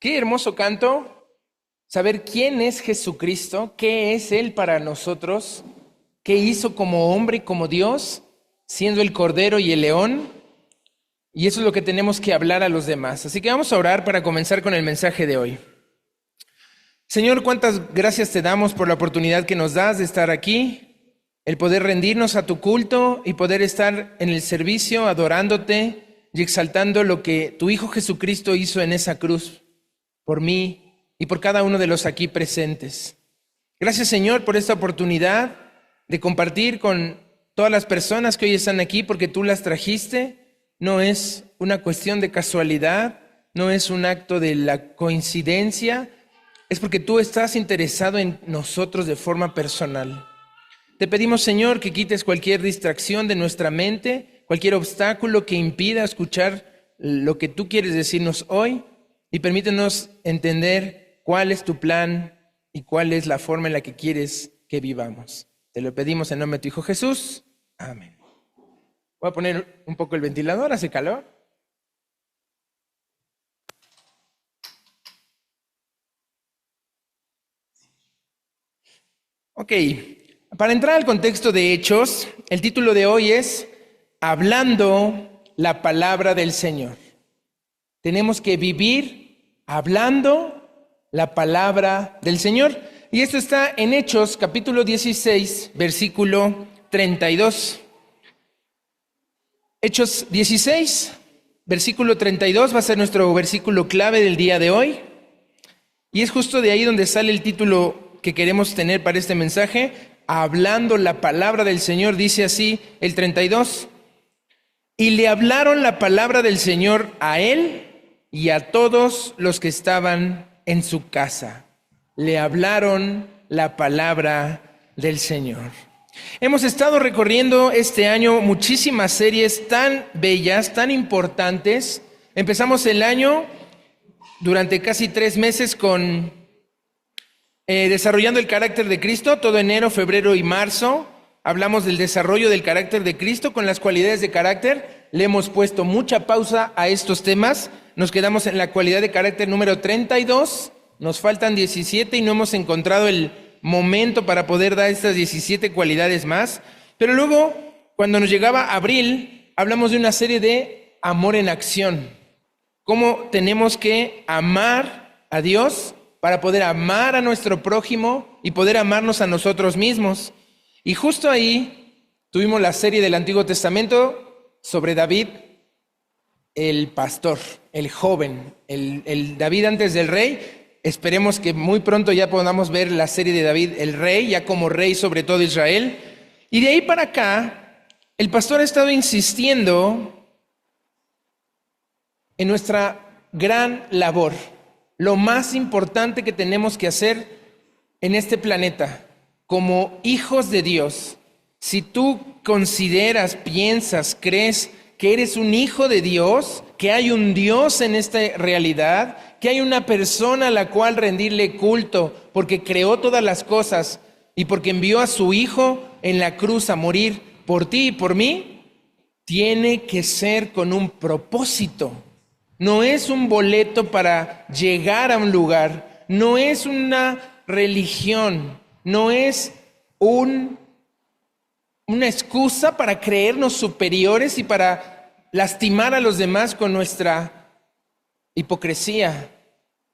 Qué hermoso canto, saber quién es Jesucristo, qué es Él para nosotros, qué hizo como hombre y como Dios, siendo el Cordero y el León. Y eso es lo que tenemos que hablar a los demás. Así que vamos a orar para comenzar con el mensaje de hoy. Señor, cuántas gracias te damos por la oportunidad que nos das de estar aquí, el poder rendirnos a tu culto y poder estar en el servicio adorándote y exaltando lo que tu Hijo Jesucristo hizo en esa cruz por mí y por cada uno de los aquí presentes. Gracias, Señor, por esta oportunidad de compartir con todas las personas que hoy están aquí porque tú las trajiste. No es una cuestión de casualidad, no es un acto de la coincidencia, es porque tú estás interesado en nosotros de forma personal. Te pedimos, Señor, que quites cualquier distracción de nuestra mente, cualquier obstáculo que impida escuchar lo que tú quieres decirnos hoy y permítenos entender cuál es tu plan y cuál es la forma en la que quieres que vivamos. Te lo pedimos en nombre de tu Hijo Jesús. Amén. Voy a poner un poco el ventilador, hace calor. Ok, para entrar al contexto de Hechos, el título de hoy es Hablando la palabra del Señor. Tenemos que vivir hablando la palabra del Señor. Y esto está en Hechos, capítulo 16, versículo 32. Hechos 16, versículo 32 va a ser nuestro versículo clave del día de hoy. Y es justo de ahí donde sale el título que queremos tener para este mensaje, Hablando la palabra del Señor. Dice así el 32. Y le hablaron la palabra del Señor a él y a todos los que estaban en su casa. Le hablaron la palabra del Señor. Hemos estado recorriendo este año muchísimas series tan bellas, tan importantes. Empezamos el año durante casi 3 meses con desarrollando el carácter de Cristo. Todo enero, febrero y marzo hablamos del desarrollo del carácter de Cristo con las cualidades de carácter. Le hemos puesto mucha pausa a estos temas. Nos quedamos en la cualidad de carácter número 32. Nos faltan 17 y no hemos encontrado el momento para poder dar estas 17 cualidades más. Pero luego, cuando nos llegaba abril, hablamos de una serie de amor en acción. Cómo tenemos que amar a Dios para poder amar a nuestro prójimo y poder amarnos a nosotros mismos. Y justo ahí tuvimos la serie del Antiguo Testamento sobre David, el pastor, el joven, el David antes del rey. Esperemos que muy pronto ya podamos ver la serie de David, el rey, ya como rey sobre todo Israel. Y de ahí para acá, el pastor ha estado insistiendo en nuestra gran labor, lo más importante que tenemos que hacer en este planeta, como hijos de Dios. Si tú consideras, piensas, crees que eres un hijo de Dios, que hay un Dios en esta realidad, que hay una persona a la cual rendirle culto, porque creó todas las cosas y porque envió a su Hijo en la cruz a morir por ti y por mí, tiene que ser con un propósito. No es un boleto para llegar a un lugar, no es una religión, no es una excusa para creernos superiores y para lastimar a los demás con nuestra hipocresía.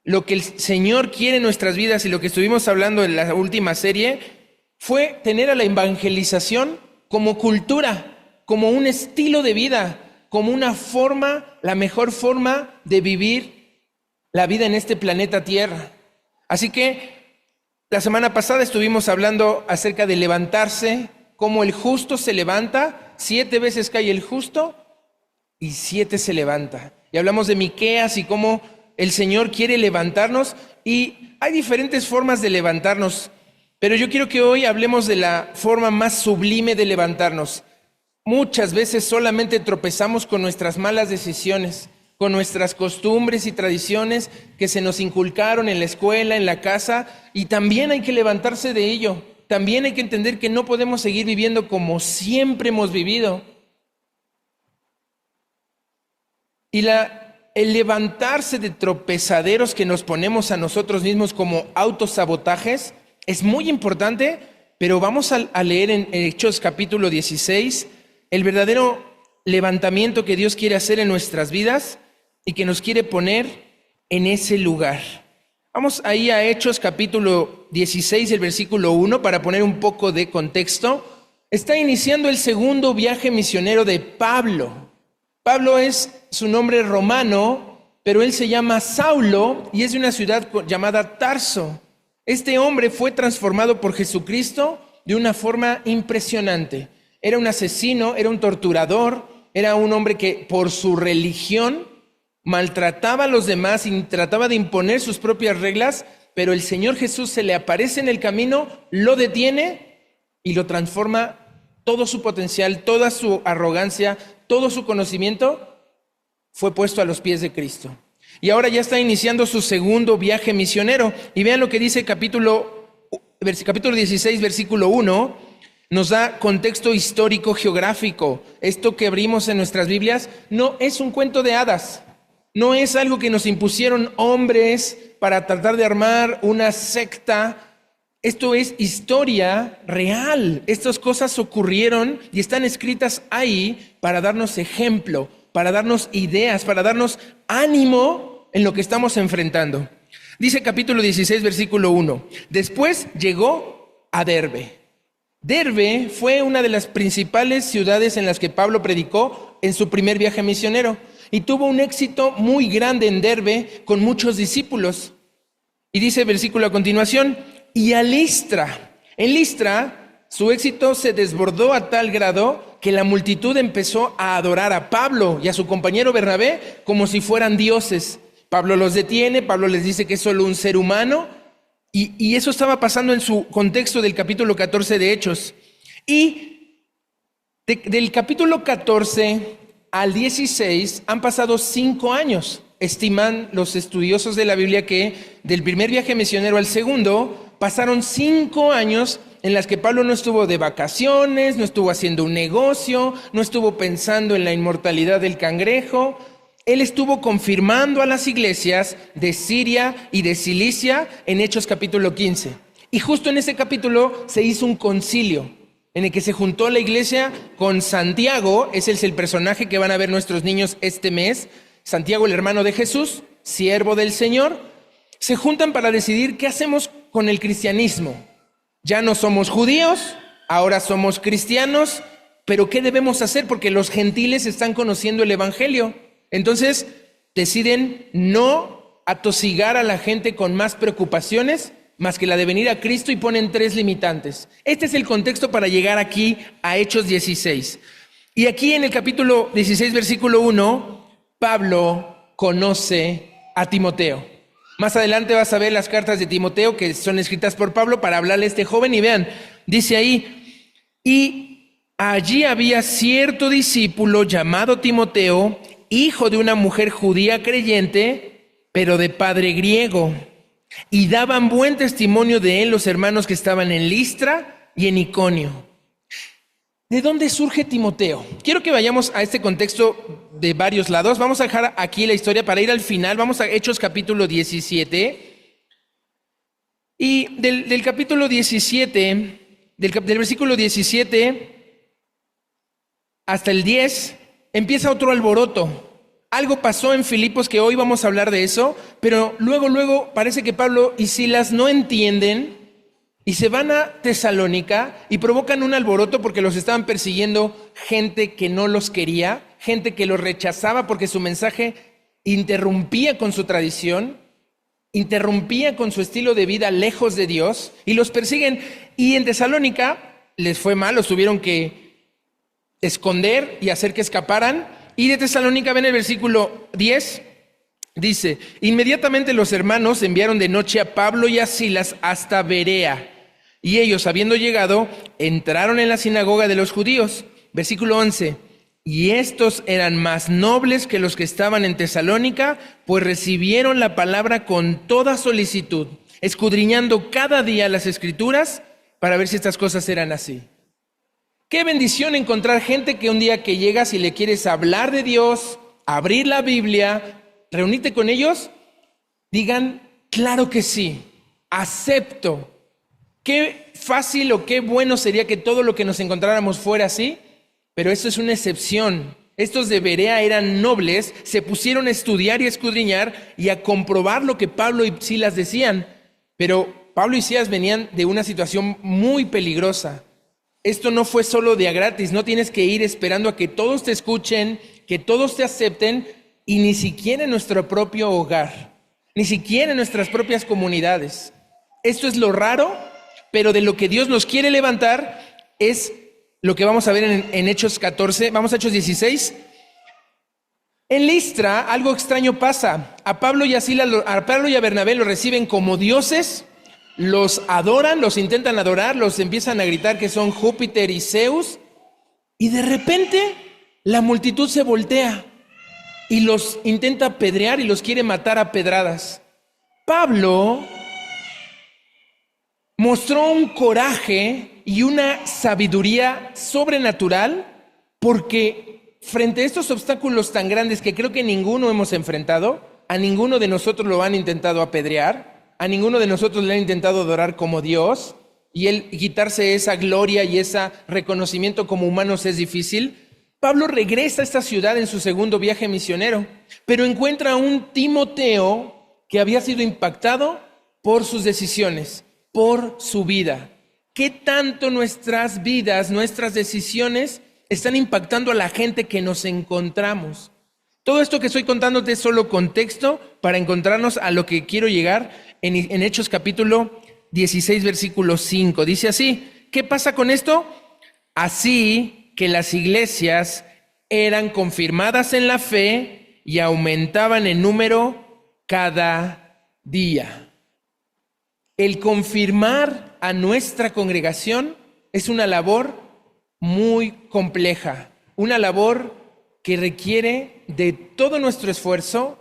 Lo que el Señor quiere en nuestras vidas y lo que estuvimos hablando en la última serie fue tener a la evangelización como cultura, como un estilo de vida, como una forma, la mejor forma de vivir la vida en este planeta Tierra. Así que la semana pasada estuvimos hablando acerca de levantarse, cómo el justo se levanta, 7 veces cae el justo y 7 se levanta. Y hablamos de Miqueas y cómo el Señor quiere levantarnos y hay diferentes formas de levantarnos, pero yo quiero que hoy hablemos de la forma más sublime de levantarnos. Muchas veces solamente tropezamos con nuestras malas decisiones, con nuestras costumbres y tradiciones que se nos inculcaron en la escuela, en la casa, y también hay que levantarse de ello. También hay que entender que no podemos seguir viviendo como siempre hemos vivido. Y la el levantarse de tropezaderos que nos ponemos a nosotros mismos como autosabotajes es muy importante, pero vamos a leer en Hechos capítulo 16 el verdadero levantamiento que Dios quiere hacer en nuestras vidas y que nos quiere poner en ese lugar. Vamos ahí a Hechos capítulo 16, el versículo 1, para poner un poco de contexto. Está iniciando el segundo viaje misionero de Pablo. Pablo es su nombre romano, pero él se llama Saulo y es de una ciudad llamada Tarso. Este hombre fue transformado por Jesucristo de una forma impresionante. Era un asesino, era un torturador, era un hombre que por su religión maltrataba a los demás y trataba de imponer sus propias reglas, pero el Señor Jesús se le aparece en el camino, lo detiene y lo transforma. Todo su potencial, toda su arrogancia, todo su conocimiento fue puesto a los pies de Cristo. Y ahora ya está iniciando su segundo viaje misionero. Y vean lo que dice capítulo 16, versículo 1. Nos da contexto histórico, geográfico. Esto que abrimos en nuestras Biblias no es un cuento de hadas. No es algo que nos impusieron hombres para tratar de armar una secta. Esto es historia real. Estas cosas ocurrieron y están escritas ahí para darnos ejemplo, para darnos ideas, para darnos ánimo en lo que estamos enfrentando. Dice capítulo 16, versículo 1. Después llegó a Derbe. Derbe fue una de las principales ciudades en las que Pablo predicó en su primer viaje misionero y tuvo un éxito muy grande en Derbe con muchos discípulos. Y dice el versículo a continuación, y a Listra. En Listra, su éxito se desbordó a tal grado que la multitud empezó a adorar a Pablo y a su compañero Bernabé como si fueran dioses. Pablo los detiene, Pablo les dice que es solo un ser humano, y eso estaba pasando en su contexto del capítulo 14 de Hechos. Y del capítulo 14 al 16 han pasado 5 años. Estiman los estudiosos de la Biblia que del primer viaje misionero al segundo pasaron 5 años en las que Pablo no estuvo de vacaciones, no estuvo haciendo un negocio, no estuvo pensando en la inmortalidad del cangrejo. Él estuvo confirmando a las iglesias de Siria y de Cilicia en Hechos capítulo 15. Y justo en ese capítulo se hizo un concilio en el que se juntó la iglesia con Santiago. Ese es el personaje que van a ver nuestros niños este mes. Santiago, el hermano de Jesús, siervo del Señor. Se juntan para decidir qué hacemos con el cristianismo. Ya no somos judíos, ahora somos cristianos, pero ¿qué debemos hacer? Porque los gentiles están conociendo el evangelio. Entonces deciden no atosigar a la gente con más preocupaciones más que la de venir a Cristo y ponen 3 limitantes. Este es el contexto para llegar aquí a Hechos 16. Y aquí en el capítulo 16, versículo 1, Pablo conoce a Timoteo. Más adelante vas a ver las cartas de Timoteo que son escritas por Pablo para hablarle a este joven y vean, dice ahí, y allí había cierto discípulo llamado Timoteo, hijo de una mujer judía creyente, pero de padre griego, y daban buen testimonio de él los hermanos que estaban en Listra y en Iconio. ¿De dónde surge Timoteo? Quiero que vayamos a este contexto de varios lados. Vamos a dejar aquí la historia para ir al final. Vamos a Hechos capítulo 17. Y del capítulo 17, del versículo 17 hasta el 10, empieza otro alboroto. Algo pasó en Filipos que hoy vamos a hablar de eso, pero luego parece que Pablo y Silas no entienden y se van a Tesalónica y provocan un alboroto porque los estaban persiguiendo gente que no los quería, gente que los rechazaba porque su mensaje interrumpía con su tradición, interrumpía con su estilo de vida lejos de Dios, y los persiguen. Y en Tesalónica les fue mal, los tuvieron que esconder y hacer que escaparan. Y de Tesalónica, ven el versículo 10, dice, inmediatamente los hermanos enviaron de noche a Pablo y a Silas hasta Berea, y ellos, habiendo llegado, entraron en la sinagoga de los judíos. Versículo 11, y estos eran más nobles que los que estaban en Tesalónica, pues recibieron la palabra con toda solicitud, escudriñando cada día las Escrituras para ver si estas cosas eran así. Qué bendición encontrar gente que un día que llegas y le quieres hablar de Dios, abrir la Biblia, reunirte con ellos, digan, claro que sí, acepto. Qué fácil o qué bueno sería que todo lo que nos encontráramos fuera así, pero eso es una excepción. Estos de Berea eran nobles, se pusieron a estudiar y a escudriñar y a comprobar lo que Pablo y Silas decían. Pero Pablo y Silas venían de una situación muy peligrosa. Esto no fue solo de a gratis, no tienes que ir esperando a que todos te escuchen, que todos te acepten, y ni siquiera en nuestro propio hogar, ni siquiera en nuestras propias comunidades. Esto es lo raro, pero de lo que Dios nos quiere levantar es lo que vamos a ver en Hechos 14, vamos a Hechos 16. En Listra algo extraño pasa. A Pablo y a Bernabé los reciben como dioses, los adoran, los intentan adorar, los empiezan a gritar que son Júpiter y Zeus, y de repente la multitud se voltea y los intenta apedrear y los quiere matar a pedradas. Pablo mostró un coraje y una sabiduría sobrenatural porque frente a estos obstáculos tan grandes que creo que ninguno hemos enfrentado, a ninguno de nosotros lo han intentado apedrear, a ninguno de nosotros le han intentado adorar como Dios, y él quitarse esa gloria y ese reconocimiento como humanos es difícil. Pablo regresa a esta ciudad en su segundo viaje misionero, pero encuentra a un Timoteo que había sido impactado por sus decisiones, por su vida. ¿Qué tanto nuestras vidas, nuestras decisiones están impactando a la gente que nos encontramos? Todo esto que estoy contándote es solo contexto para encontrarnos a lo que quiero llegar en Hechos capítulo 16, versículo 5. Dice así, ¿qué pasa con esto? Así que las iglesias eran confirmadas en la fe y aumentaban en número cada día. El confirmar a nuestra congregación es una labor muy compleja, una labor que requiere de todo nuestro esfuerzo,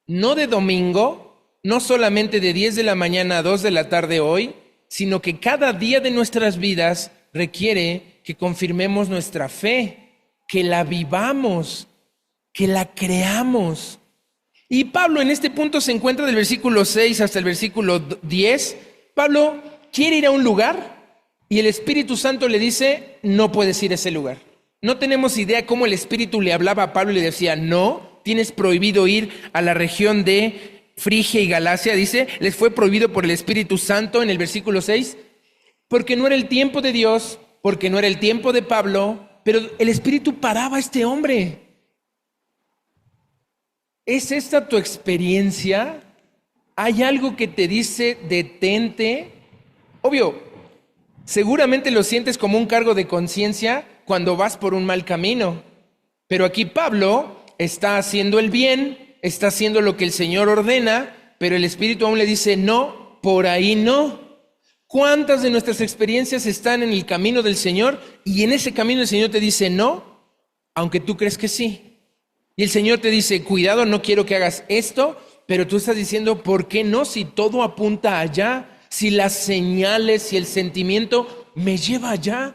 no de domingo, no solamente de 10 de la mañana a 2 de la tarde hoy, sino que cada día de nuestras vidas requiere que confirmemos nuestra fe, que la vivamos, que la creamos. Y Pablo en este punto se encuentra del versículo 6 hasta el versículo 10. Pablo quiere ir a un lugar y el Espíritu Santo le dice, no puedes ir a ese lugar. No tenemos idea cómo el Espíritu le hablaba a Pablo y le decía, no, tienes prohibido ir a la región de Frigia y Galacia. Dice, les fue prohibido por el Espíritu Santo en el versículo 6, porque no era el tiempo de Dios, porque no era el tiempo de Pablo, pero el Espíritu paraba a este hombre. ¿Es esta tu experiencia? ¿Hay algo que te dice detente? Obvio, seguramente lo sientes como un cargo de conciencia cuando vas por un mal camino. Pero aquí Pablo está haciendo el bien, está haciendo lo que el Señor ordena, pero el Espíritu aún le dice, no, por ahí no. ¿Cuántas de nuestras experiencias están en el camino del Señor y en ese camino el Señor te dice no, aunque tú crees que sí? Y el Señor te dice, cuidado, no quiero que hagas esto, pero tú estás diciendo, ¿por qué no? Si todo apunta allá, si las señales, si el sentimiento me lleva allá.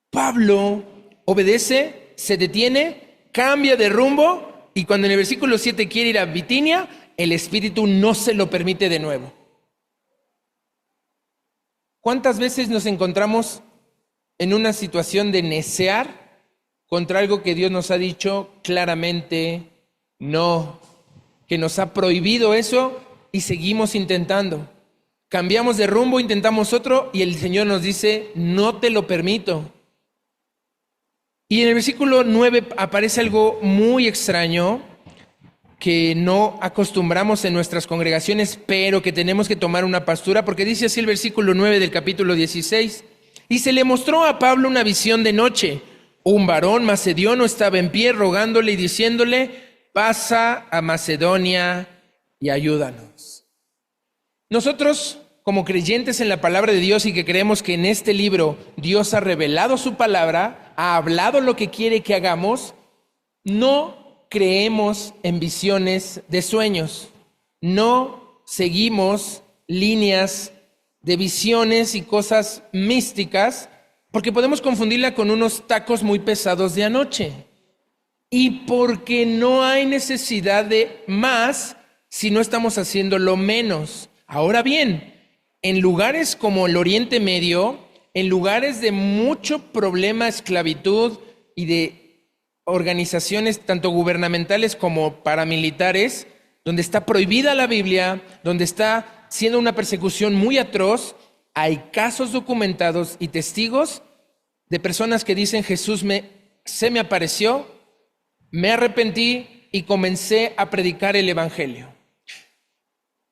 Pablo obedece, se detiene, cambia de rumbo y cuando en el versículo 7 quiere ir a Bitinia, el Espíritu no se lo permite de nuevo. ¿Cuántas veces nos encontramos en una situación de necear contra algo que Dios nos ha dicho claramente no, que nos ha prohibido eso y seguimos intentando? Cambiamos de rumbo, intentamos otro y el Señor nos dice, no te lo permito. Y en el versículo 9 aparece algo muy extraño que no acostumbramos en nuestras congregaciones, pero que tenemos que tomar una pastura, porque dice así el versículo 9 del capítulo 16, y se le mostró a Pablo una visión de noche. Un varón macedonio estaba en pie rogándole y diciéndole, pasa a Macedonia y ayúdanos. Nosotros, como creyentes en la palabra de Dios y que creemos que en este libro Dios ha revelado su palabra, ha hablado lo que quiere que hagamos, no creemos en visiones de sueños, no seguimos líneas de visiones y cosas místicas, porque podemos confundirla con unos tacos muy pesados de anoche. y porque no hay necesidad de más si no estamos haciendo lo menos. Ahora bien, en lugares como el Oriente Medio, en lugares de mucho problema, esclavitud y de organizaciones tanto gubernamentales como paramilitares, donde está prohibida la Biblia, donde está siendo una persecución muy atroz, hay casos documentados y testigos de personas que dicen: Jesús se me apareció, me arrepentí y comencé a predicar el Evangelio.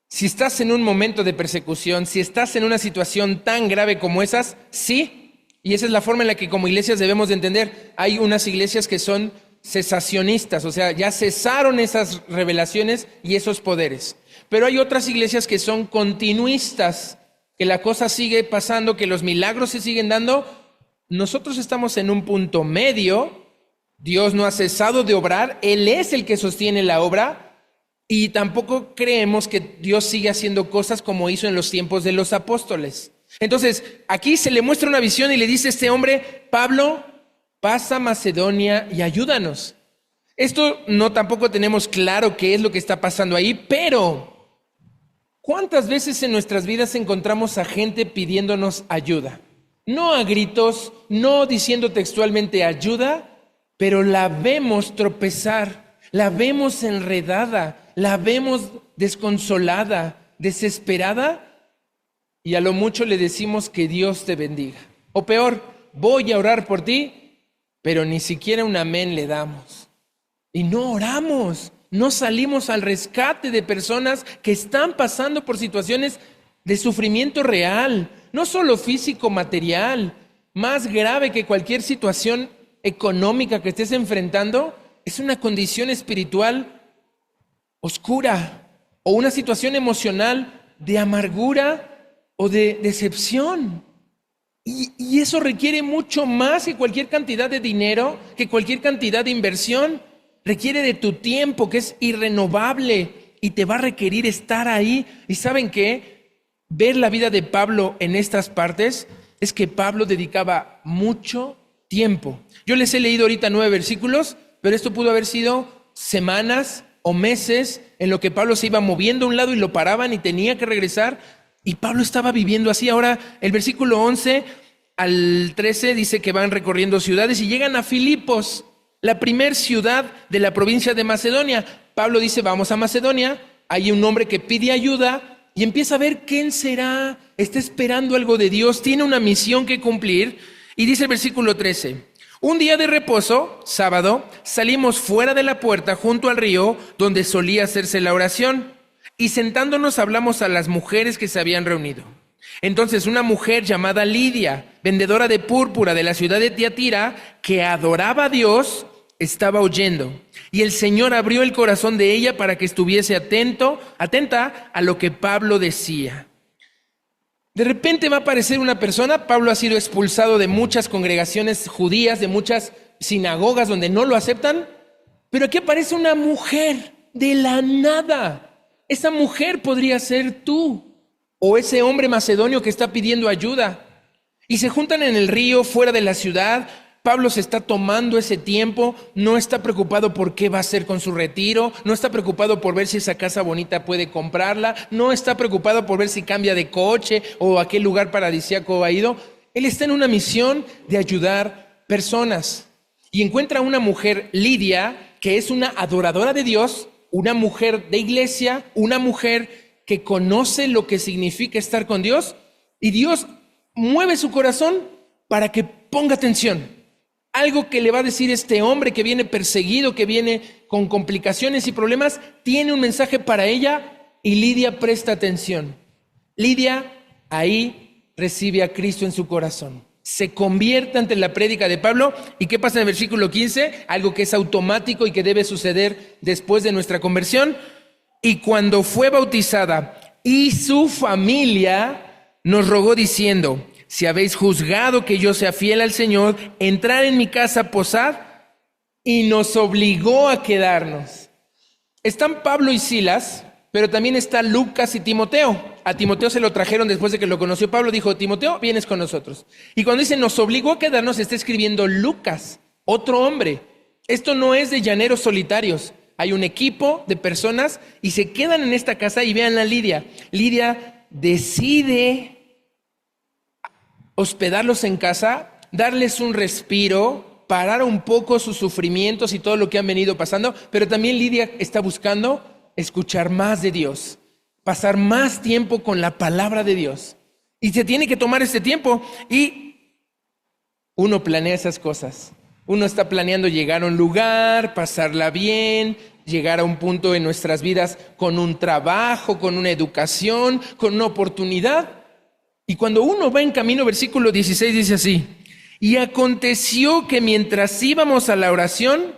Si estás en un momento de persecución, si estás en una situación tan grave como esas, sí, y esa es la forma en la que como iglesias debemos de entender. Hay unas iglesias que son cesacionistas, o sea, ya cesaron esas revelaciones y esos poderes. Pero hay otras iglesias que son continuistas, que la cosa sigue pasando, que los milagros se siguen dando. Nosotros estamos en un punto medio. Dios no ha cesado de obrar, Él es el que sostiene la obra. Y tampoco creemos que Dios sigue haciendo cosas como hizo en los tiempos de los apóstoles. Entonces, aquí se le muestra una visión y le dice a este hombre: Pablo, pasa a Macedonia y ayúdanos. Esto no tampoco tenemos claro qué es lo que está pasando ahí, pero ¿cuántas veces en nuestras vidas encontramos a gente pidiéndonos ayuda? No a gritos, no diciendo textualmente ayuda, pero la vemos tropezar, la vemos enredada, la vemos desconsolada, desesperada, y a lo mucho le decimos que Dios te bendiga. O peor, voy a orar por ti, pero ni siquiera un amén le damos. Y no oramos, no salimos al rescate de personas que están pasando por situaciones de sufrimiento real, no solo físico, material. Más grave que cualquier situación económica que estés enfrentando es una condición espiritual oscura o una situación emocional de amargura o de decepción. Y eso requiere mucho más que cualquier cantidad de dinero, que cualquier cantidad de inversión. Requiere de tu tiempo, que es irrenovable, y te va a requerir estar ahí. ¿Y saben qué? Ver la vida de Pablo en estas partes es que Pablo dedicaba mucho tiempo. Yo les he leído ahorita 9 versículos, pero esto pudo haber sido semanas o meses en lo que Pablo se iba moviendo a un lado y lo paraban y tenía que regresar, y Pablo estaba viviendo así. Ahora el versículo 11 al 13 dice que van recorriendo ciudades y llegan a Filipos, la primer ciudad de la provincia de Macedonia. Pablo dice: vamos a Macedonia. Hay un hombre que pide ayuda y empieza a ver quién será, está esperando algo de Dios, tiene una misión que cumplir. Y dice el versículo 13: un día de reposo, sábado, salimos fuera de la puerta junto al río donde solía hacerse la oración, y sentándonos hablamos a las mujeres que se habían reunido. Entonces una mujer llamada Lidia, vendedora de púrpura de la ciudad de Tiatira, que adoraba a Dios, estaba oyendo, y el Señor abrió el corazón de ella para que estuviese atenta a lo que Pablo decía. De repente va a aparecer una persona. Pablo ha sido expulsado de muchas congregaciones judías, de muchas sinagogas donde no lo aceptan, pero aquí aparece una mujer de la nada. Esa mujer podría ser tú o ese hombre macedonio que está pidiendo ayuda. Y se juntan en el río fuera de la ciudad. Pablo se está tomando ese tiempo, no está preocupado por qué va a hacer con su retiro, no está preocupado por ver si esa casa bonita puede comprarla, no está preocupado por ver si cambia de coche o a qué lugar paradisíaco ha ido. Él está en una misión de ayudar personas. Y encuentra a una mujer, Lidia, que es una adoradora de Dios, una mujer de iglesia, una mujer que conoce lo que significa estar con Dios, y Dios mueve su corazón para que ponga atención. Algo que le va a decir este hombre que viene perseguido, que viene con complicaciones y problemas, tiene un mensaje para ella, y Lidia presta atención. Lidia ahí recibe a Cristo en su corazón. Se convierte ante la prédica de Pablo. ¿Y qué pasa en el versículo 15? Algo que es automático y que debe suceder después de nuestra conversión. Y cuando fue bautizada y su familia nos rogó diciendo: si habéis juzgado que yo sea fiel al Señor, entrar en mi casa, posad, y nos obligó a quedarnos. Están Pablo y Silas, pero también está Lucas y Timoteo. A Timoteo se lo trajeron después de que lo conoció Pablo. Dijo: Timoteo, vienes con nosotros. Y cuando dice nos obligó a quedarnos, está escribiendo Lucas, otro hombre. Esto no es de llaneros solitarios. Hay un equipo de personas y se quedan en esta casa y vean a Lidia. Lidia decide hospedarlos en casa, darles un respiro, parar un poco sus sufrimientos y todo lo que han venido pasando, pero también Lidia está buscando escuchar más de Dios, pasar más tiempo con la palabra de Dios. Y se tiene que tomar este tiempo y uno planea esas cosas. Uno está planeando llegar a un lugar, pasarla bien, llegar a un punto en nuestras vidas con un trabajo, con una educación, con una oportunidad. Y cuando uno va en camino, versículo 16 dice así: y aconteció que mientras íbamos a la oración,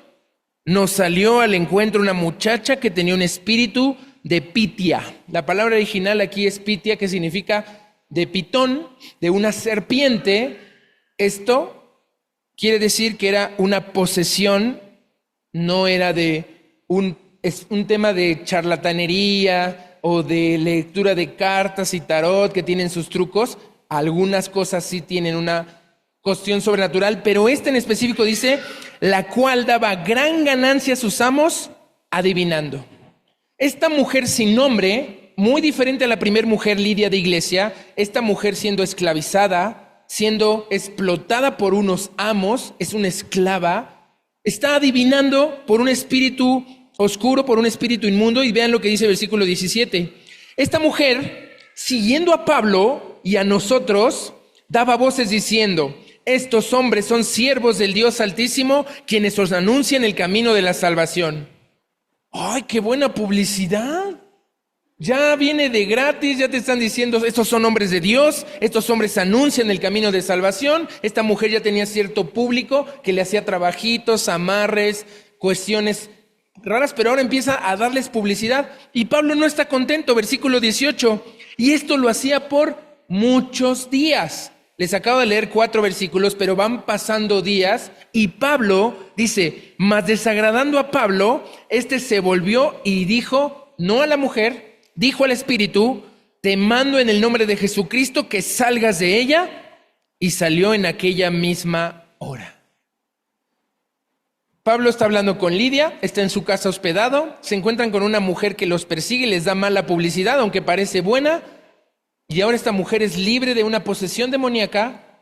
nos salió al encuentro una muchacha que tenía un espíritu de pitia. La palabra original aquí es pitia, que significa de pitón, de una serpiente. Esto quiere decir que era una posesión, no era es un tema de charlatanería o de lectura de cartas y tarot que tienen sus trucos. Algunas cosas sí tienen una cuestión sobrenatural, pero este en específico dice: la cual daba gran ganancia a sus amos adivinando. Esta mujer sin nombre, muy diferente a la primera mujer Lidia de iglesia, esta mujer siendo esclavizada, siendo explotada por unos amos, es una esclava, está adivinando por un espíritu oscuro, por un espíritu inmundo. Y vean lo que dice el versículo 17. Esta mujer, siguiendo a Pablo y a nosotros, daba voces diciendo: estos hombres son siervos del Dios Altísimo, quienes os anuncian el camino de la salvación. ¡Ay, qué buena publicidad! Ya viene de gratis, ya te están diciendo: estos son hombres de Dios, estos hombres anuncian el camino de salvación. Esta mujer ya tenía cierto público que le hacía trabajitos, amarres, cuestiones raras, pero ahora empieza a darles publicidad. Y Pablo no está contento, versículo 18, y esto lo hacía por muchos días. Les acabo de leer 4 versículos, pero van pasando días, y Pablo dice: mas desagradando a Pablo, este se volvió y dijo, no a la mujer, dijo al espíritu: te mando en el nombre de Jesucristo que salgas de ella. Y salió en aquella misma hora. Pablo está hablando con Lidia, está en su casa hospedado, se encuentran con una mujer que los persigue y les da mala publicidad, aunque parece buena, y ahora esta mujer es libre de una posesión demoníaca.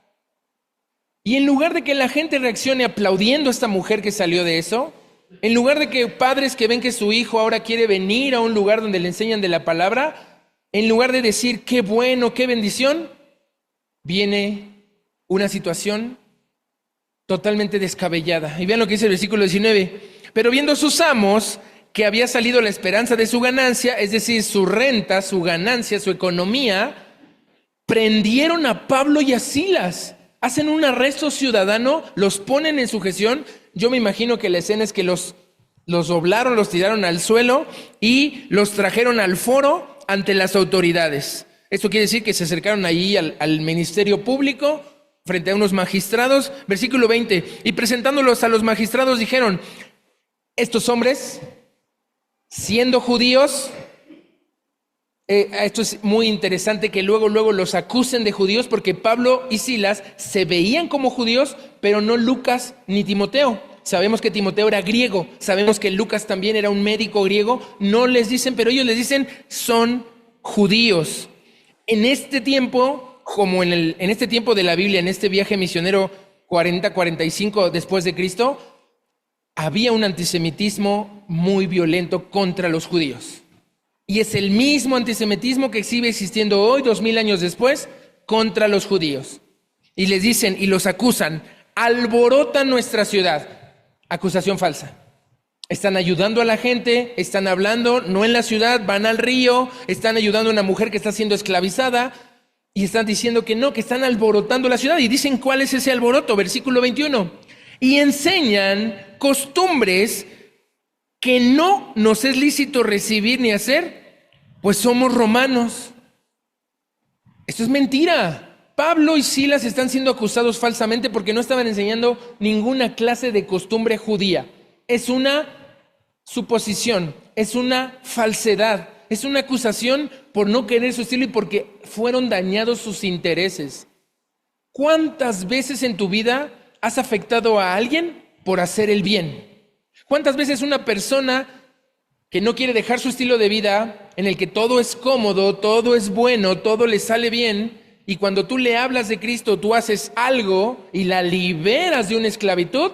Y en lugar de que la gente reaccione aplaudiendo a esta mujer que salió de eso, en lugar de que padres que ven que su hijo ahora quiere venir a un lugar donde le enseñan de la palabra, en lugar de decir qué bueno, qué bendición, viene una situación totalmente descabellada. Y vean lo que dice el versículo 19. Pero viendo sus amos que había salido la esperanza de su ganancia, es decir, su renta, su ganancia, su economía, prendieron a Pablo y a Silas. Hacen un arresto ciudadano, los ponen en sujeción. Yo me imagino que la escena es que los doblaron, los tiraron al suelo y los trajeron al foro ante las autoridades. Esto quiere decir que se acercaron ahí al ministerio público frente a unos magistrados. Versículo 20, y presentándolos a los magistrados dijeron: estos hombres, siendo judíos, esto es muy interesante que luego los acusen de judíos, porque Pablo y Silas se veían como judíos, pero no Lucas ni Timoteo. Sabemos que Timoteo era griego, sabemos que Lucas también era un médico griego. No les dicen, pero ellos les dicen: son judíos. En este tiempo, como en este tiempo de la Biblia, en este viaje misionero 40-45 después de Cristo, había un antisemitismo muy violento contra los judíos. Y es el mismo antisemitismo que sigue existiendo hoy, 2000 años después, contra los judíos. Y les dicen y los acusan: alborotan nuestra ciudad. Acusación falsa. Están ayudando a la gente, están hablando, no en la ciudad, van al río, están ayudando a una mujer que está siendo esclavizada y están diciendo que no, que están alborotando la ciudad. Y dicen cuál es ese alboroto, versículo 21. Y enseñan costumbres que no nos es lícito recibir ni hacer, pues somos romanos. Esto es mentira. Pablo y Silas están siendo acusados falsamente porque no estaban enseñando ninguna clase de costumbre judía. Es una suposición, es una falsedad, es una acusación por no querer su estilo y porque fueron dañados sus intereses. ¿Cuántas veces en tu vida has afectado a alguien por hacer el bien? ¿Cuántas veces una persona que no quiere dejar su estilo de vida, en el que todo es cómodo, todo es bueno, todo le sale bien, y cuando tú le hablas de Cristo, tú haces algo y la liberas de una esclavitud,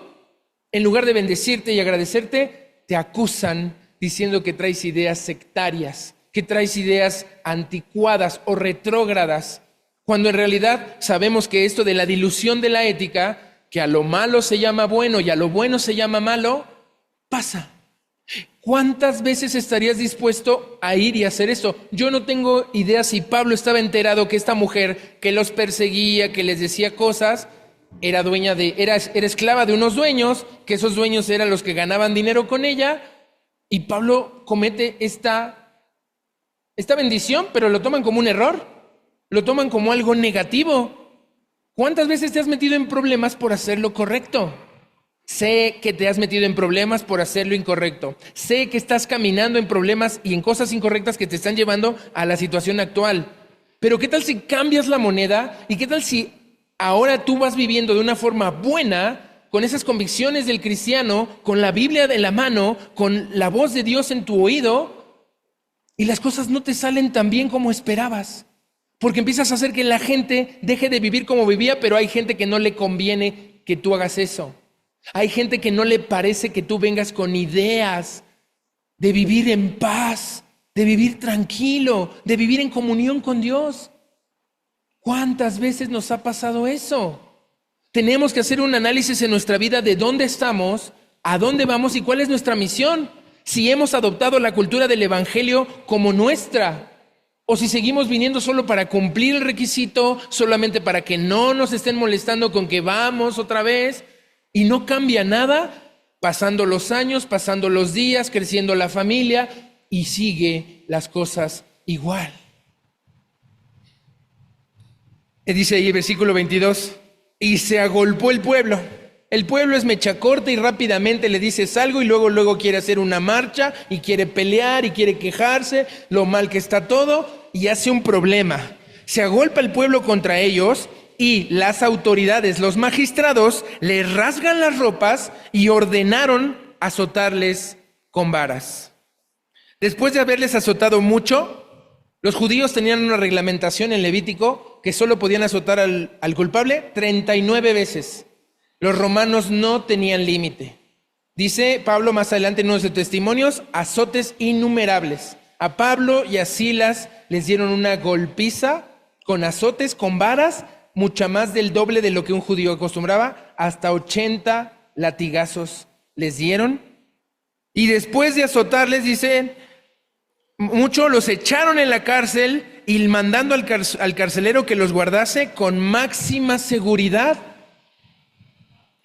en lugar de bendecirte y agradecerte, te acusan diciendo que traes ideas sectarias, que traes ideas anticuadas o retrógradas, cuando en realidad sabemos que esto de la dilución de la ética, que a lo malo se llama bueno y a lo bueno se llama malo, pasa. ¿Cuántas veces estarías dispuesto a ir y hacer esto? Yo no tengo idea si Pablo estaba enterado que esta mujer que los perseguía, que les decía cosas, era esclava de unos dueños, que esos dueños eran los que ganaban dinero con ella, y Pablo comete esta bendición, pero lo toman como un error, lo toman como algo negativo. ¿Cuántas veces te has metido en problemas por hacer lo correcto? Sé que te has metido en problemas por hacer lo incorrecto. Sé que estás caminando en problemas y en cosas incorrectas que te están llevando a la situación actual. Pero ¿qué tal si cambias la moneda? ¿Y qué tal si ahora tú vas viviendo de una forma buena, con esas convicciones del cristiano, con la Biblia de la mano, con la voz de Dios en tu oído, y las cosas no te salen tan bien como esperabas? Porque empiezas a hacer que la gente deje de vivir como vivía, pero hay gente que no le conviene que tú hagas eso. Hay gente que no le parece que tú vengas con ideas de vivir en paz, de vivir tranquilo, de vivir en comunión con Dios. ¿Cuántas veces nos ha pasado eso? Tenemos que hacer un análisis en nuestra vida de dónde estamos, a dónde vamos y cuál es nuestra misión. Si hemos adoptado la cultura del evangelio como nuestra, o si seguimos viniendo solo para cumplir el requisito, solamente para que no nos estén molestando con que vamos otra vez. Y no cambia nada, pasando los años, pasando los días, creciendo la familia, y sigue las cosas igual. Dice ahí el versículo 22, y se agolpó el pueblo. El pueblo es mecha corta y rápidamente le dices algo y luego quiere hacer una marcha y quiere pelear y quiere quejarse, lo mal que está todo, y hace un problema. Se agolpa el pueblo contra ellos, y las autoridades, los magistrados, les rasgan las ropas y ordenaron azotarles con varas. Después de haberles azotado mucho, los judíos tenían una reglamentación en Levítico que solo podían azotar al culpable 39 veces. Los romanos no tenían límite. Dice Pablo más adelante en uno de sus testimonios, azotes innumerables. A Pablo y a Silas les dieron una golpiza con azotes, con varas, mucha más del doble de lo que un judío acostumbraba, hasta 80 latigazos les dieron. Y después de azotarles, dice, muchos los echaron en la cárcel y mandando al carcelero que los guardase con máxima seguridad.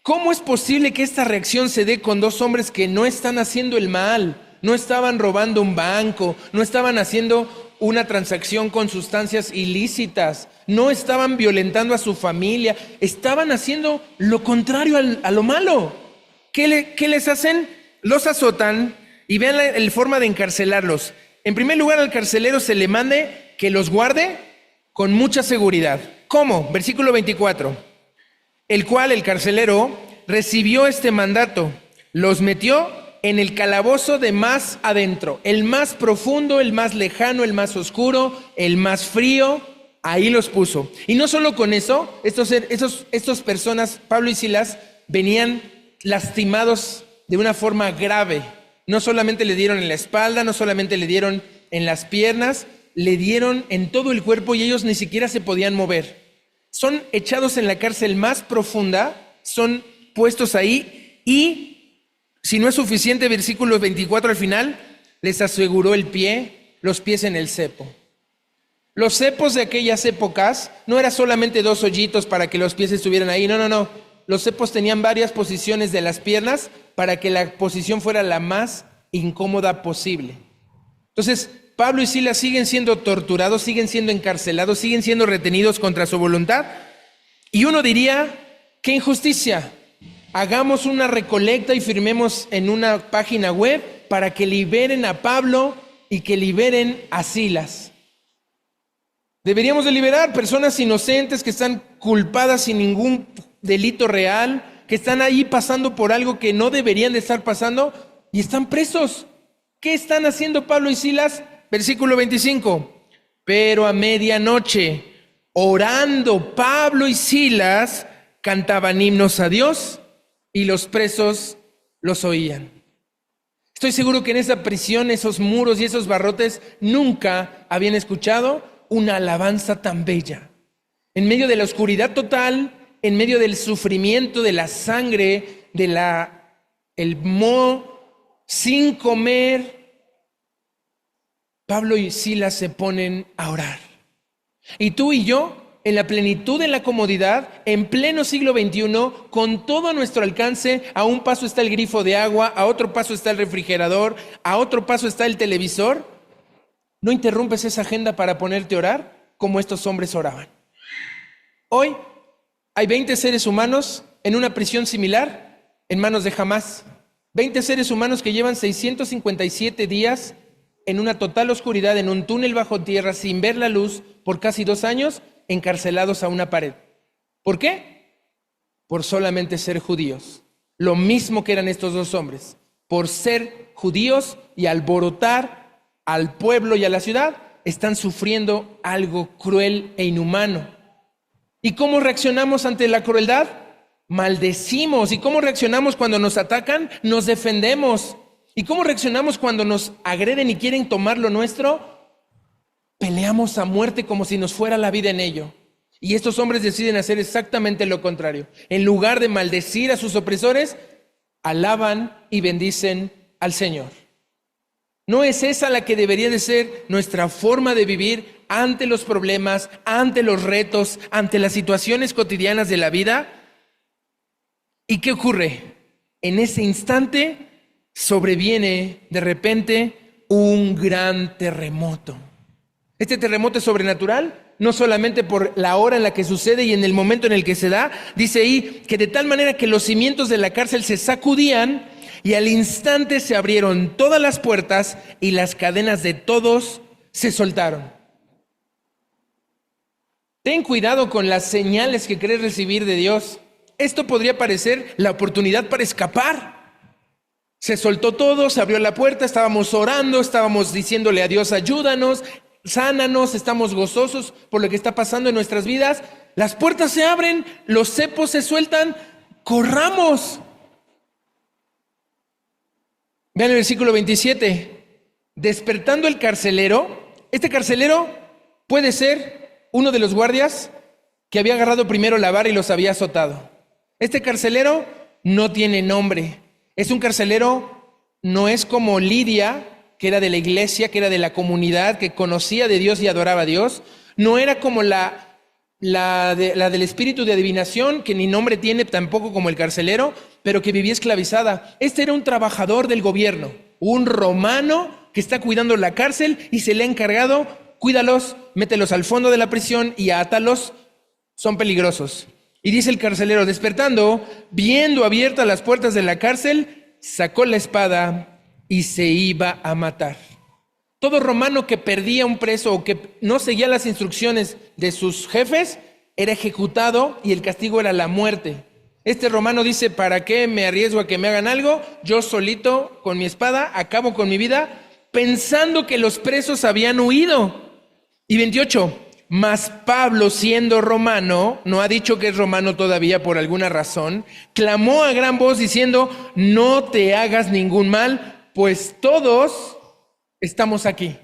¿Cómo es posible que esta reacción se dé con dos hombres que no están haciendo el mal? No estaban robando un banco, no estaban haciendo una transacción con sustancias ilícitas, no estaban violentando a su familia, estaban haciendo lo contrario a lo malo. ¿Qué les hacen? Los azotan y vean la forma de encarcelarlos. En primer lugar, al carcelero se le mande que los guarde con mucha seguridad. ¿Cómo? Versículo 24. El cual, el carcelero, recibió este mandato, los metió en el calabozo de más adentro, el más profundo, el más lejano, el más oscuro, el más frío, ahí los puso. Y no solo con eso, estos personas, Pablo y Silas, venían lastimados de una forma grave. No solamente le dieron en la espalda, no solamente le dieron en las piernas, le dieron en todo el cuerpo y ellos ni siquiera se podían mover. Son echados en la cárcel más profunda, son puestos ahí y, si no es suficiente, versículo 24 al final, les aseguró los pies en el cepo. Los cepos de aquellas épocas no era solamente dos hoyitos para que los pies estuvieran ahí, no. Los cepos tenían varias posiciones de las piernas para que la posición fuera la más incómoda posible. Entonces, Pablo y Silas siguen siendo torturados, siguen siendo encarcelados, siguen siendo retenidos contra su voluntad. Y uno diría, ¡qué injusticia! Hagamos una recolecta y firmemos en una página web para que liberen a Pablo y que liberen a Silas. Deberíamos de liberar personas inocentes que están culpadas sin ningún delito real, que están ahí pasando por algo que no deberían de estar pasando y están presos. ¿Qué están haciendo Pablo y Silas? Versículo 25. Pero a medianoche, orando Pablo y Silas, cantaban himnos a Dios y los presos los oían. Estoy seguro que en esa prisión, esos muros y esos barrotes nunca habían escuchado una alabanza tan bella. En medio de la oscuridad total, en medio del sufrimiento, de la sangre, el moho, sin comer, Pablo y Silas se ponen a orar. Y tú y yo, en la plenitud de la comodidad, en pleno siglo XXI, con todo a nuestro alcance, a un paso está el grifo de agua, a otro paso está el refrigerador, a otro paso está el televisor, ¿no interrumpes esa agenda para ponerte a orar como estos hombres oraban? Hoy hay 20 seres humanos en una prisión similar en manos de Hamás. 20 seres humanos que llevan 657 días en una total oscuridad, en un túnel bajo tierra, sin ver la luz, por casi 2 años, encarcelados a una pared. ¿Por qué? Por solamente ser judíos. Lo mismo que eran estos dos hombres. Por ser judíos y alborotar al pueblo y a la ciudad, están sufriendo algo cruel e inhumano. ¿Y cómo reaccionamos ante la crueldad? Maldecimos. ¿Y cómo reaccionamos cuando nos atacan? Nos defendemos. ¿Y cómo reaccionamos cuando nos agreden y quieren tomar lo nuestro? Peleamos a muerte como si nos fuera la vida en ello. Y estos hombres deciden hacer exactamente lo contrario. En lugar de maldecir a sus opresores, alaban y bendicen al Señor. ¿No es esa la que debería de ser nuestra forma de vivir ante los problemas, ante los retos, ante las situaciones cotidianas de la vida? ¿Y qué ocurre? En ese instante sobreviene de repente un gran terremoto. Este terremoto es sobrenatural, no solamente por la hora en la que sucede y en el momento en el que se da. Dice ahí que de tal manera que los cimientos de la cárcel se sacudían y al instante se abrieron todas las puertas y las cadenas de todos se soltaron. Ten cuidado con las señales que crees recibir de Dios. Esto podría parecer la oportunidad para escapar. Se soltó todo, se abrió la puerta, estábamos orando, estábamos diciéndole a Dios, ayúdanos, sánanos, estamos gozosos por lo que está pasando en nuestras vidas. Las puertas se abren, los cepos se sueltan, corramos. Vean el versículo 27. Despertando el carcelero, este carcelero puede ser uno de los guardias que había agarrado primero la vara y los había azotado. Este carcelero no tiene nombre. Es un carcelero, no es como Lidia, que era de la iglesia, que era de la comunidad, que conocía de Dios y adoraba a Dios. No era como la del espíritu de adivinación, que ni nombre tiene tampoco como el carcelero, pero que vivía esclavizada. Este era un trabajador del gobierno, un romano que está cuidando la cárcel y se le ha encargado, cuídalos, mételos al fondo de la prisión y átalos, son peligrosos. Y dice el carcelero, despertando, viendo abiertas las puertas de la cárcel, sacó la espada y se iba a matar. Todo romano que perdía un preso o que no seguía las instrucciones de sus jefes era ejecutado y el castigo era la muerte. Este romano dice, ¿para qué me arriesgo a que me hagan algo? Yo solito con mi espada acabo con mi vida, pensando que los presos habían huido. Y 28, mas Pablo, siendo romano, no ha dicho que es romano todavía por alguna razón, clamó a gran voz diciendo, no te hagas ningún mal, pues todos estamos aquí.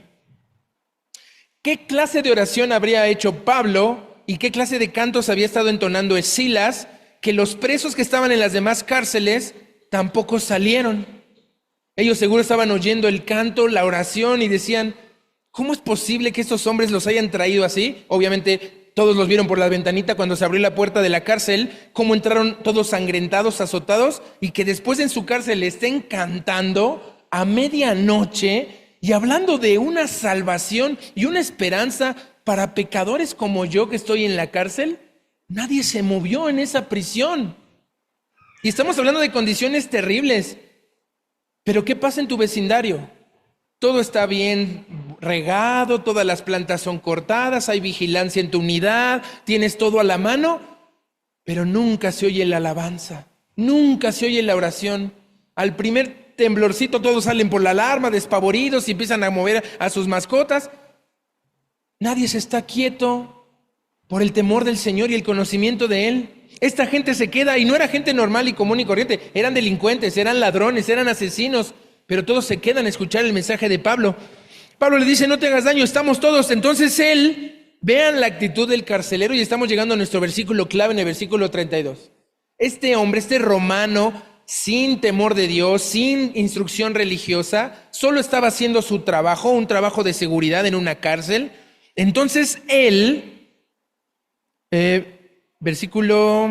¿Qué clase de oración habría hecho Pablo y qué clase de cantos había estado entonando Silas que los presos que estaban en las demás cárceles tampoco salieron? Ellos seguro estaban oyendo el canto, la oración y decían, ¿cómo es posible que estos hombres los hayan traído así? Obviamente todos los vieron por la ventanita cuando se abrió la puerta de la cárcel, cómo entraron todos sangrentados, azotados, y que después en su cárcel estén cantando a medianoche y hablando de una salvación y una esperanza para pecadores como yo que estoy en la cárcel. Nadie se movió en esa prisión. Y estamos hablando de condiciones terribles. Pero ¿qué pasa en tu vecindario? Todo está bien regado, todas las plantas son cortadas, hay vigilancia en tu unidad, tienes todo a la mano, pero nunca se oye la alabanza, Nunca se oye la oración. Al primer temblorcito todos salen por la alarma, despavoridos, y empiezan a mover a sus mascotas. Nadie se está quieto por el temor del Señor y el conocimiento de Él. Esta gente se queda, y no era gente normal y común y corriente, eran delincuentes, eran ladrones, eran asesinos, pero todos se quedan a escuchar el mensaje de Pablo. Pablo le dice, no te hagas daño, estamos todos. Entonces él, vean la actitud del carcelero, y estamos llegando a nuestro versículo clave en el versículo 32. Este hombre, este romano, sin temor de Dios, sin instrucción religiosa, solo estaba haciendo su trabajo, un trabajo de seguridad en una cárcel. Entonces él, versículo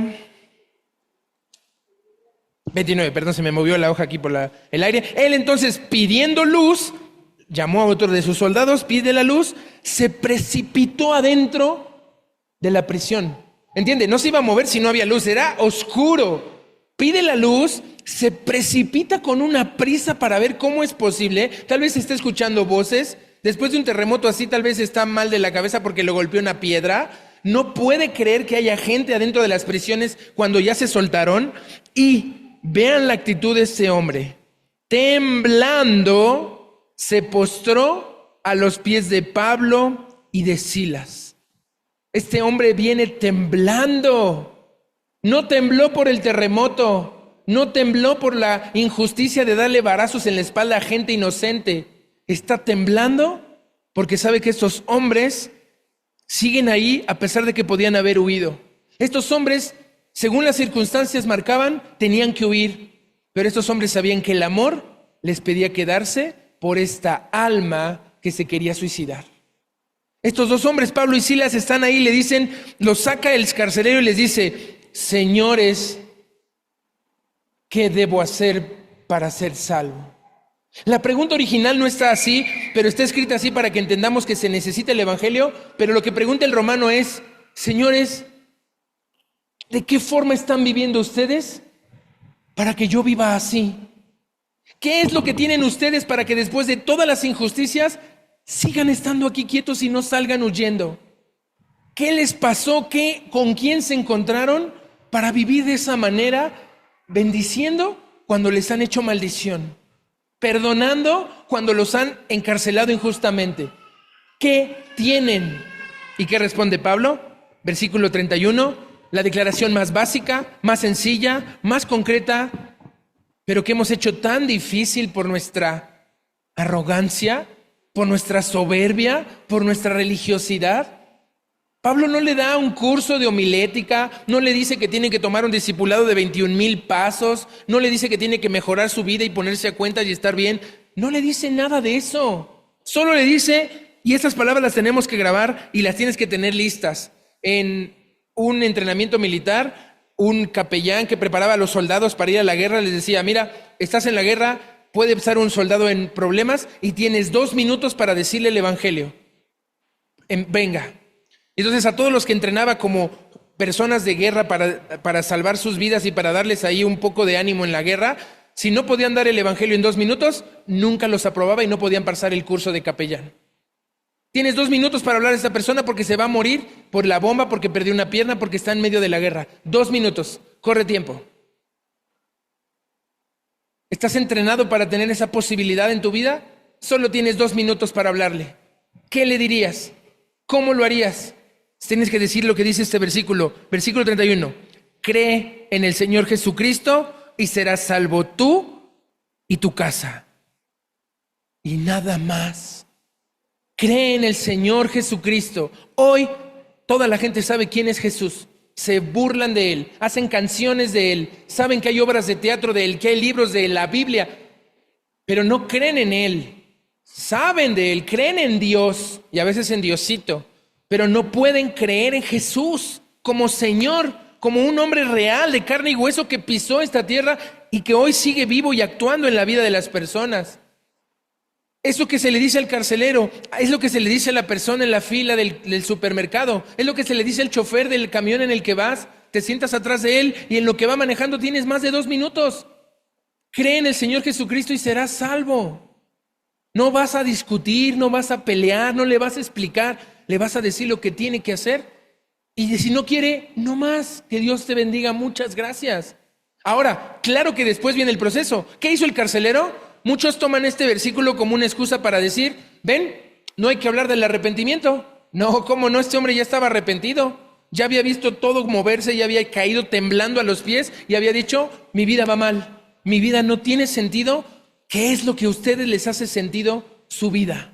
29, perdón, se me movió la hoja aquí por el aire. Él entonces, pidiendo luz, llamó a otro de sus soldados, pide la luz, se precipitó adentro de la prisión. ¿Entiende? No se iba a mover si no había luz, era oscuro. Pide la luz, se precipita con una prisa para ver cómo es posible. Tal vez está escuchando voces. Después de un terremoto así, tal vez está mal de la cabeza porque lo golpeó una piedra. No puede creer que haya gente adentro de las prisiones cuando ya se soltaron. Y vean la actitud de ese hombre. Temblando, se postró a los pies de Pablo y de Silas. Este hombre viene temblando. No tembló por el terremoto. No tembló por la injusticia de darle varazos en la espalda a gente inocente. Está temblando porque sabe que estos hombres siguen ahí a pesar de que podían haber huido. Estos hombres, según las circunstancias marcaban, tenían que huir. Pero estos hombres sabían que el amor les pedía quedarse por esta alma que se quería suicidar. Estos dos hombres, Pablo y Silas, están ahí, le dicen, los saca el carcelero y les dice, señores, ¿qué debo hacer para ser salvo? La pregunta original no está así, pero está escrita así para que entendamos que se necesita el evangelio, pero lo que pregunta el romano es, señores, ¿de qué forma están viviendo ustedes para que yo viva así? ¿Qué es lo que tienen ustedes para que después de todas las injusticias sigan estando aquí quietos y no salgan huyendo? ¿Qué les pasó? ¿Con quién se encontraron para vivir de esa manera, bendiciendo cuando les han hecho maldición, perdonando cuando los han encarcelado injustamente? ¿Qué tienen? ¿Y qué responde Pablo? Versículo 31, la declaración más básica, más sencilla, más concreta, pero que hemos hecho tan difícil por nuestra arrogancia, por nuestra soberbia, por nuestra religiosidad. Pablo no le da un curso de homilética, no le dice que tiene que tomar un discipulado de 21,000 pasos, no le dice que tiene que mejorar su vida y ponerse a cuentas y estar bien. No le dice nada de eso. Solo le dice, y estas palabras las tenemos que grabar y las tienes que tener listas. En un entrenamiento militar, un capellán que preparaba a los soldados para ir a la guerra les decía, mira, estás en la guerra, puede estar un soldado en problemas y tienes 2 minutos para decirle el evangelio. Venga. Entonces a todos los que entrenaba como personas de guerra para salvar sus vidas y para darles ahí un poco de ánimo en la guerra, si no podían dar el evangelio en 2 minutos, nunca los aprobaba y no podían pasar el curso de capellán. Tienes 2 minutos para hablar a esta persona porque se va a morir por la bomba, porque perdió una pierna, porque está en medio de la guerra. 2 minutos, corre tiempo. ¿Estás entrenado para tener esa posibilidad en tu vida? Solo tienes 2 minutos para hablarle. ¿Qué le dirías? ¿Cómo lo harías? Tienes que decir lo que dice este versículo. Versículo 31. Cree en el Señor Jesucristo y serás salvo tú y tu casa. Y nada más. Cree en el Señor Jesucristo. Hoy toda la gente sabe quién es Jesús. Se burlan de Él, hacen canciones de Él, saben que hay obras de teatro de Él, que hay libros de la Biblia, pero no creen en Él. Saben de Él, creen en Dios y a veces en Diosito, pero no pueden creer en Jesús como Señor, como un hombre real de carne y hueso que pisó esta tierra y que hoy sigue vivo y actuando en la vida de las personas. Es lo que se le dice al carcelero, es lo que se le dice a la persona en la fila del supermercado, es lo que se le dice al chofer del camión en el que vas, te sientas atrás de él y en lo que va manejando tienes más de 2 minutos. Cree en el Señor Jesucristo y serás salvo. No vas a discutir, no vas a pelear, no le vas a explicar, le vas a decir lo que tiene que hacer. Y si no quiere, no más, que Dios te bendiga, muchas gracias. Ahora, claro que después viene el proceso. ¿Qué hizo el carcelero? Muchos toman este versículo como una excusa para decir, ven, no hay que hablar del arrepentimiento. No, ¿cómo no? Este hombre ya estaba arrepentido. Ya había visto todo moverse, ya había caído temblando a los pies y había dicho, mi vida va mal, mi vida no tiene sentido. ¿Qué es lo que a ustedes les hace sentido su vida?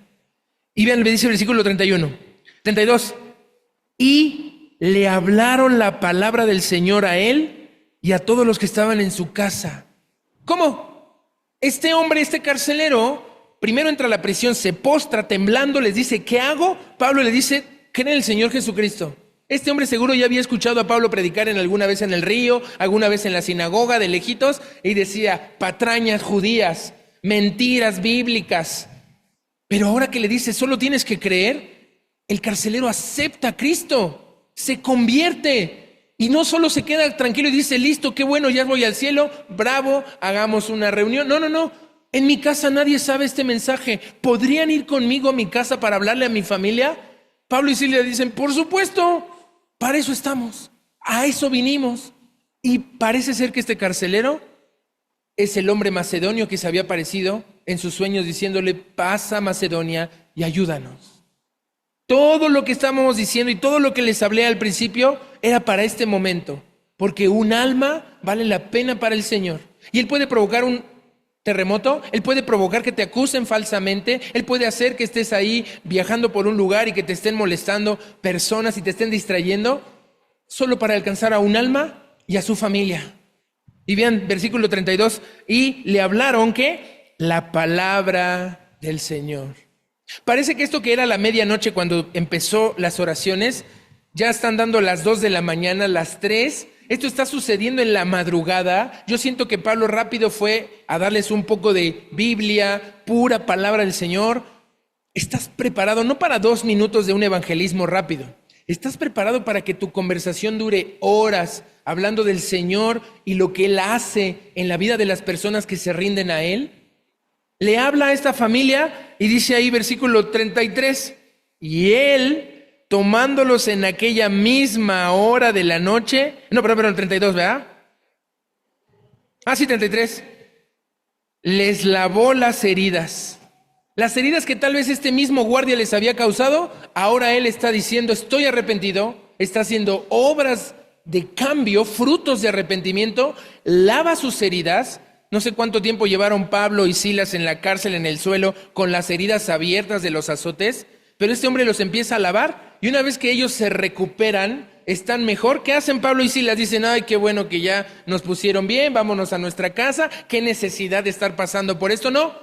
Y vean, me dice el versículo 31, 32. Y le hablaron la palabra del Señor a él y a todos los que estaban en su casa. ¿Cómo? Este hombre, este carcelero, primero entra a la prisión, se postra temblando, les dice, ¿qué hago? Pablo le dice, cree en el Señor Jesucristo. Este hombre seguro ya había escuchado a Pablo predicar alguna vez en el río, alguna vez en la sinagoga de lejitos, y decía, patrañas judías, mentiras bíblicas. Pero ahora que le dice, solo tienes que creer, el carcelero acepta a Cristo, se convierte, y no solo se queda tranquilo y dice, listo, qué bueno, ya voy al cielo, bravo, hagamos una reunión. No, en mi casa nadie sabe este mensaje. ¿Podrían ir conmigo a mi casa para hablarle a mi familia? Pablo y Silas dicen, por supuesto, para eso estamos, a eso vinimos. Y parece ser que este carcelero es el hombre macedonio que se había aparecido en sus sueños diciéndole, pasa Macedonia y ayúdanos. Todo lo que estábamos diciendo y todo lo que les hablé al principio era para este momento, porque un alma vale la pena para el Señor. Y Él puede provocar un terremoto, Él puede provocar que te acusen falsamente, Él puede hacer que estés ahí viajando por un lugar y que te estén molestando personas y te estén distrayendo, solo para alcanzar a un alma y a su familia. Y vean, versículo 32, y le hablaron, ¿qué? La palabra del Señor. Parece que esto que era la medianoche cuando empezó las oraciones, ya están dando las 2 de la mañana, las 3. Esto está sucediendo en la madrugada. Yo siento que Pablo rápido fue a darles un poco de Biblia, pura palabra del Señor. ¿Estás preparado no para 2 minutos de un evangelismo rápido? ¿Estás preparado para que tu conversación dure horas hablando del Señor y lo que Él hace en la vida de las personas que se rinden a Él? Le habla a esta familia y dice ahí versículo 33, y Él, tomándolos en aquella misma hora de la noche, perdón, 32, ¿verdad? Sí, 33, les lavó las heridas. Las heridas que tal vez este mismo guardia les había causado, ahora Él está diciendo, estoy arrepentido, está haciendo obras de cambio, frutos de arrepentimiento, lava sus heridas. No sé cuánto tiempo llevaron Pablo y Silas en la cárcel, en el suelo, con las heridas abiertas de los azotes, pero este hombre los empieza a lavar, y una vez que ellos se recuperan, están mejor. ¿Qué hacen Pablo y Silas? Dicen, ay, qué bueno que ya nos pusieron bien, vámonos a nuestra casa, qué necesidad de estar pasando por esto. No,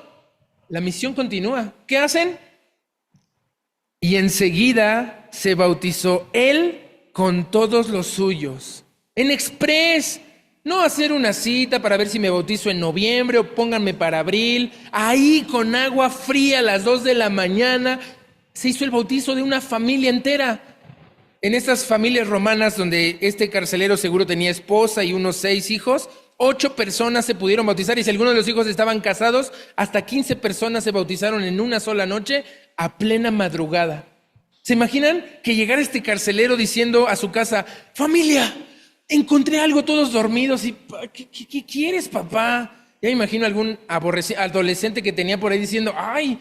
la misión continúa. ¿Qué hacen? Y enseguida se bautizó él con todos los suyos. En express, no hacer una cita para ver si me bautizo en noviembre o pónganme para abril. Ahí con agua fría a las 2 de la mañana se hizo el bautizo de una familia entera. En estas familias romanas donde este carcelero seguro tenía esposa y unos 6 hijos, 8 personas se pudieron bautizar, y si algunos de los hijos estaban casados, hasta 15 personas se bautizaron en una sola noche a plena madrugada. ¿Se imaginan que llegara este carcelero diciendo a su casa, familia, encontré algo todos dormidos y ¿qué quieres, papá? Ya me imagino algún adolescente que tenía por ahí diciendo, ay,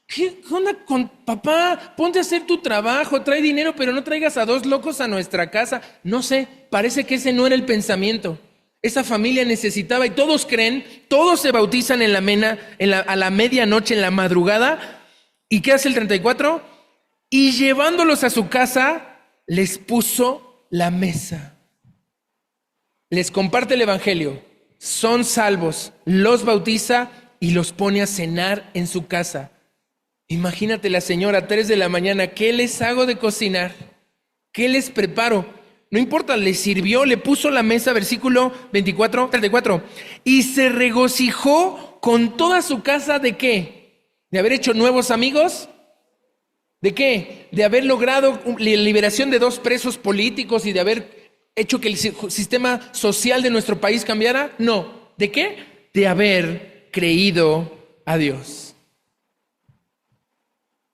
¿qué onda con papá? Ponte a hacer tu trabajo, trae dinero, pero no traigas a 2 locos a nuestra casa. No sé, parece que ese no era el pensamiento. Esa familia necesitaba, y todos creen, todos se bautizan a la medianoche, en la madrugada. ¿Y qué hace el 34? Y llevándolos a su casa, les puso la mesa. Les comparte el evangelio, son salvos, los bautiza y los pone a cenar en su casa. Imagínate la señora a 3 de la mañana, ¿qué les hago de cocinar? ¿Qué les preparo? No importa, le sirvió, le puso la mesa, versículo 34. Y se regocijó con toda su casa, ¿de qué? ¿De haber hecho nuevos amigos? ¿De qué? ¿De haber logrado la liberación de 2 presos políticos y de haber hecho que el sistema social de nuestro país cambiara? No. ¿De qué? De haber creído a Dios.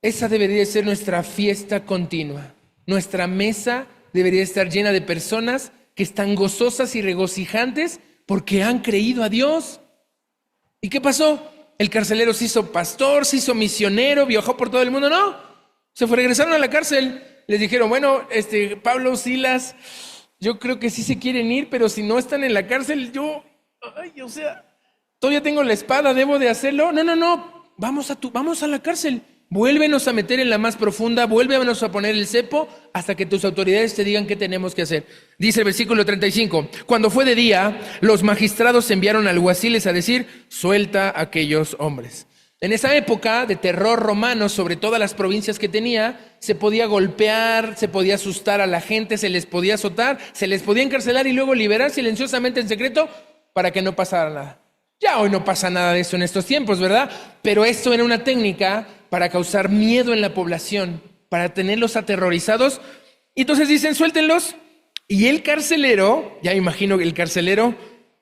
Esa debería ser nuestra fiesta continua. Nuestra mesa debería estar llena de personas que están gozosas y regocijantes porque han creído a Dios. ¿Y qué pasó? El carcelero se hizo pastor, se hizo misionero, viajó por todo el mundo. No, regresaron a la cárcel. Les dijeron, bueno, Pablo, Silas, yo creo que sí se quieren ir, pero si no están en la cárcel, todavía tengo la espada, ¿debo de hacerlo? No, vamos a la cárcel. Vuélvenos a meter en la más profunda, vuélvenos a poner el cepo hasta que tus autoridades te digan qué tenemos que hacer. Dice el versículo 35, cuando fue de día, los magistrados enviaron alguaciles a decir, suelta a aquellos hombres. En esa época de terror romano sobre todas las provincias que tenía, se podía golpear, se podía asustar a la gente, se les podía azotar, se les podía encarcelar y luego liberar silenciosamente en secreto para que no pasara nada. Ya hoy no pasa nada de eso en estos tiempos, ¿verdad? Pero esto era una técnica para causar miedo en la población, para tenerlos aterrorizados. Y entonces dicen, suéltenlos. Y el carcelero, ya imagino que el carcelero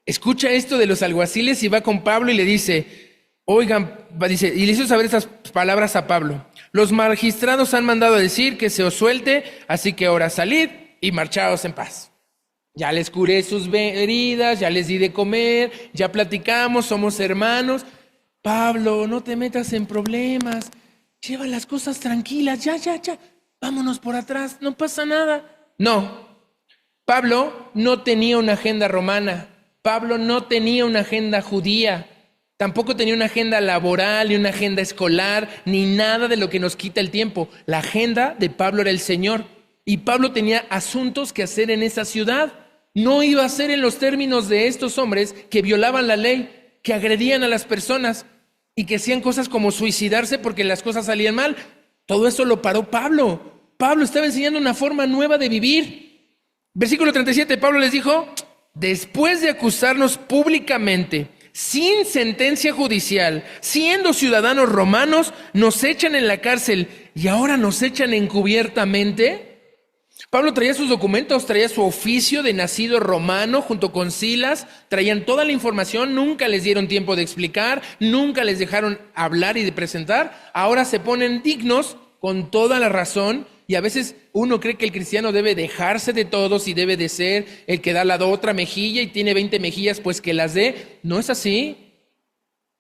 escucha esto de los alguaciles y va con Pablo y le dice, oigan, y le hizo saber estas palabras a Pablo. Los magistrados han mandado a decir que se os suelte, así que ahora salid y marchaos en paz. Ya les curé sus heridas, ya les di de comer, ya platicamos, somos hermanos. Pablo, no te metas en problemas, lleva las cosas tranquilas, ya, vámonos por atrás, no pasa nada. No, Pablo no tenía una agenda romana, Pablo no tenía una agenda judía, tampoco tenía una agenda laboral, ni una agenda escolar, ni nada de lo que nos quita el tiempo. La agenda de Pablo era el Señor, y Pablo tenía asuntos que hacer en esa ciudad. No iba a ser en los términos de estos hombres que violaban la ley, que agredían a las personas y que hacían cosas como suicidarse porque las cosas salían mal. Todo eso lo paró Pablo. Pablo estaba enseñando una forma nueva de vivir. Versículo 37, Pablo les dijo, después de acusarnos públicamente, sin sentencia judicial, siendo ciudadanos romanos, nos echan en la cárcel y ahora nos echan encubiertamente. Pablo traía sus documentos, traía su oficio de nacido romano junto con Silas, traían toda la información, nunca les dieron tiempo de explicar, nunca les dejaron hablar y de presentar. Ahora se ponen dignos con toda la razón y a veces uno cree que el cristiano debe dejarse de todos y debe de ser el que da la otra mejilla y tiene 20 mejillas, pues que las dé. No es así.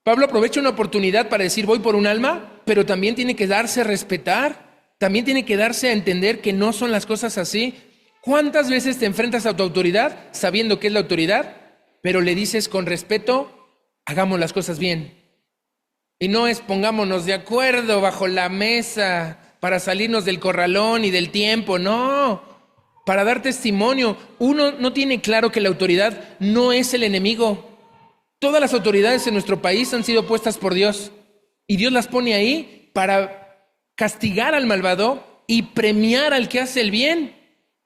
Pablo aprovecha una oportunidad para decir voy por un alma, pero también tiene que darse a respetar. También tiene que darse a entender que no son las cosas así. ¿Cuántas veces te enfrentas a tu autoridad sabiendo que es la autoridad, pero le dices con respeto, hagamos las cosas bien? Y no es pongámonos de acuerdo bajo la mesa para salirnos del corralón y del tiempo, no. Para dar testimonio, uno no tiene claro que la autoridad no es el enemigo. Todas las autoridades en nuestro país han sido puestas por Dios y Dios las pone ahí para castigar al malvado y premiar al que hace el bien.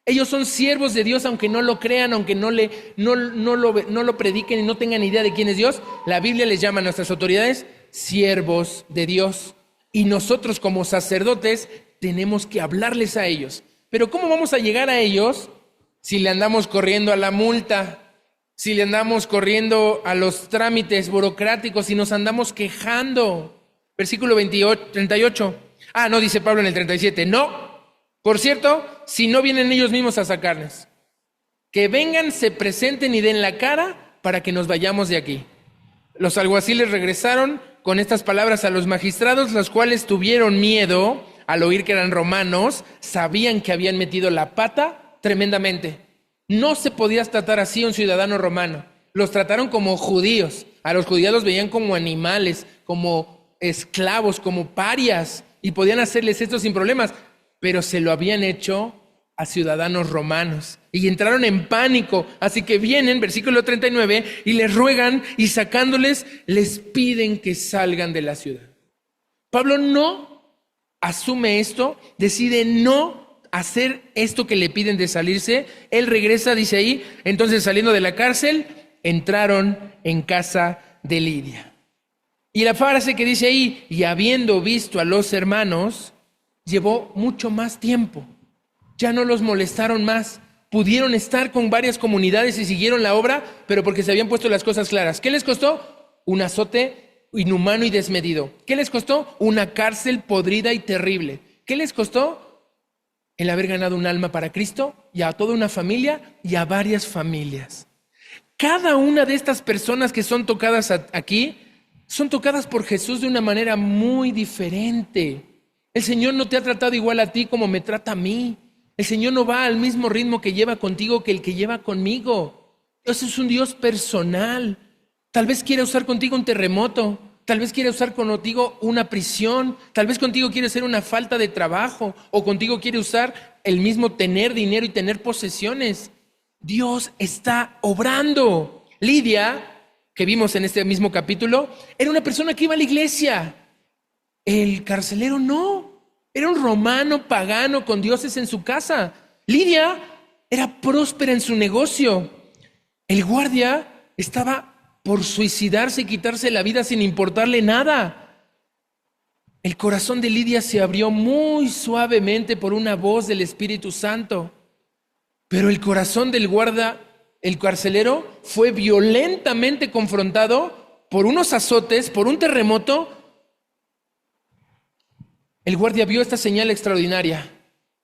Ellos son siervos de Dios, aunque no lo crean, aunque no lo prediquen y no tengan idea de quién es Dios. La Biblia les llama a nuestras autoridades siervos de Dios. Y nosotros como sacerdotes tenemos que hablarles a ellos. Pero ¿cómo vamos a llegar a ellos si le andamos corriendo a la multa? Si le andamos corriendo a los trámites burocráticos y nos andamos quejando. Versículo 38. No, dice Pablo en el 37, no, por cierto, si no vienen ellos mismos a sacarnos, que vengan, se presenten y den la cara para que nos vayamos de aquí. Los alguaciles regresaron con estas palabras a los magistrados, los cuales tuvieron miedo al oír que eran romanos, sabían que habían metido la pata tremendamente. No se podía tratar así a un ciudadano romano, los trataron como judíos, a los judíos los veían como animales, como esclavos, como parias, y podían hacerles esto sin problemas, pero se lo habían hecho a ciudadanos romanos y entraron en pánico. Así que vienen, versículo 39, y les ruegan y sacándoles les piden que salgan de la ciudad. Pablo no asume esto, decide no hacer esto que le piden de salirse. Él regresa, dice ahí, entonces saliendo de la cárcel, entraron en casa de Lidia. Y la frase que dice ahí, y habiendo visto a los hermanos, llevó mucho más tiempo. Ya no los molestaron más. Pudieron estar con varias comunidades y siguieron la obra, pero porque se habían puesto las cosas claras. ¿Qué les costó? Un azote inhumano y desmedido. ¿Qué les costó? Una cárcel podrida y terrible. ¿Qué les costó? El haber ganado un alma para Cristo y a toda una familia y a varias familias. Cada una de estas personas que son tocadas aquí, son tocadas por Jesús de una manera muy diferente. El Señor no te ha tratado igual a ti como me trata a mí. El Señor no va al mismo ritmo que lleva contigo que el que lleva conmigo. Dios es un Dios personal. Tal vez quiera usar contigo un terremoto. Tal vez quiere usar contigo una prisión. Tal vez contigo quiere hacer una falta de trabajo. O contigo quiere usar el mismo tener dinero y tener posesiones. Dios está obrando. Lidia, que vimos en este mismo capítulo, era una persona que iba a la iglesia. El carcelero no. Era un romano pagano con dioses en su casa. Lidia era próspera en su negocio. El guardia estaba por suicidarse y quitarse la vida sin importarle nada. El corazón de Lidia se abrió muy suavemente por una voz del Espíritu Santo. Pero el corazón del guarda, el carcelero, fue violentamente confrontado por unos azotes, por un terremoto. El guardia vio esta señal extraordinaria,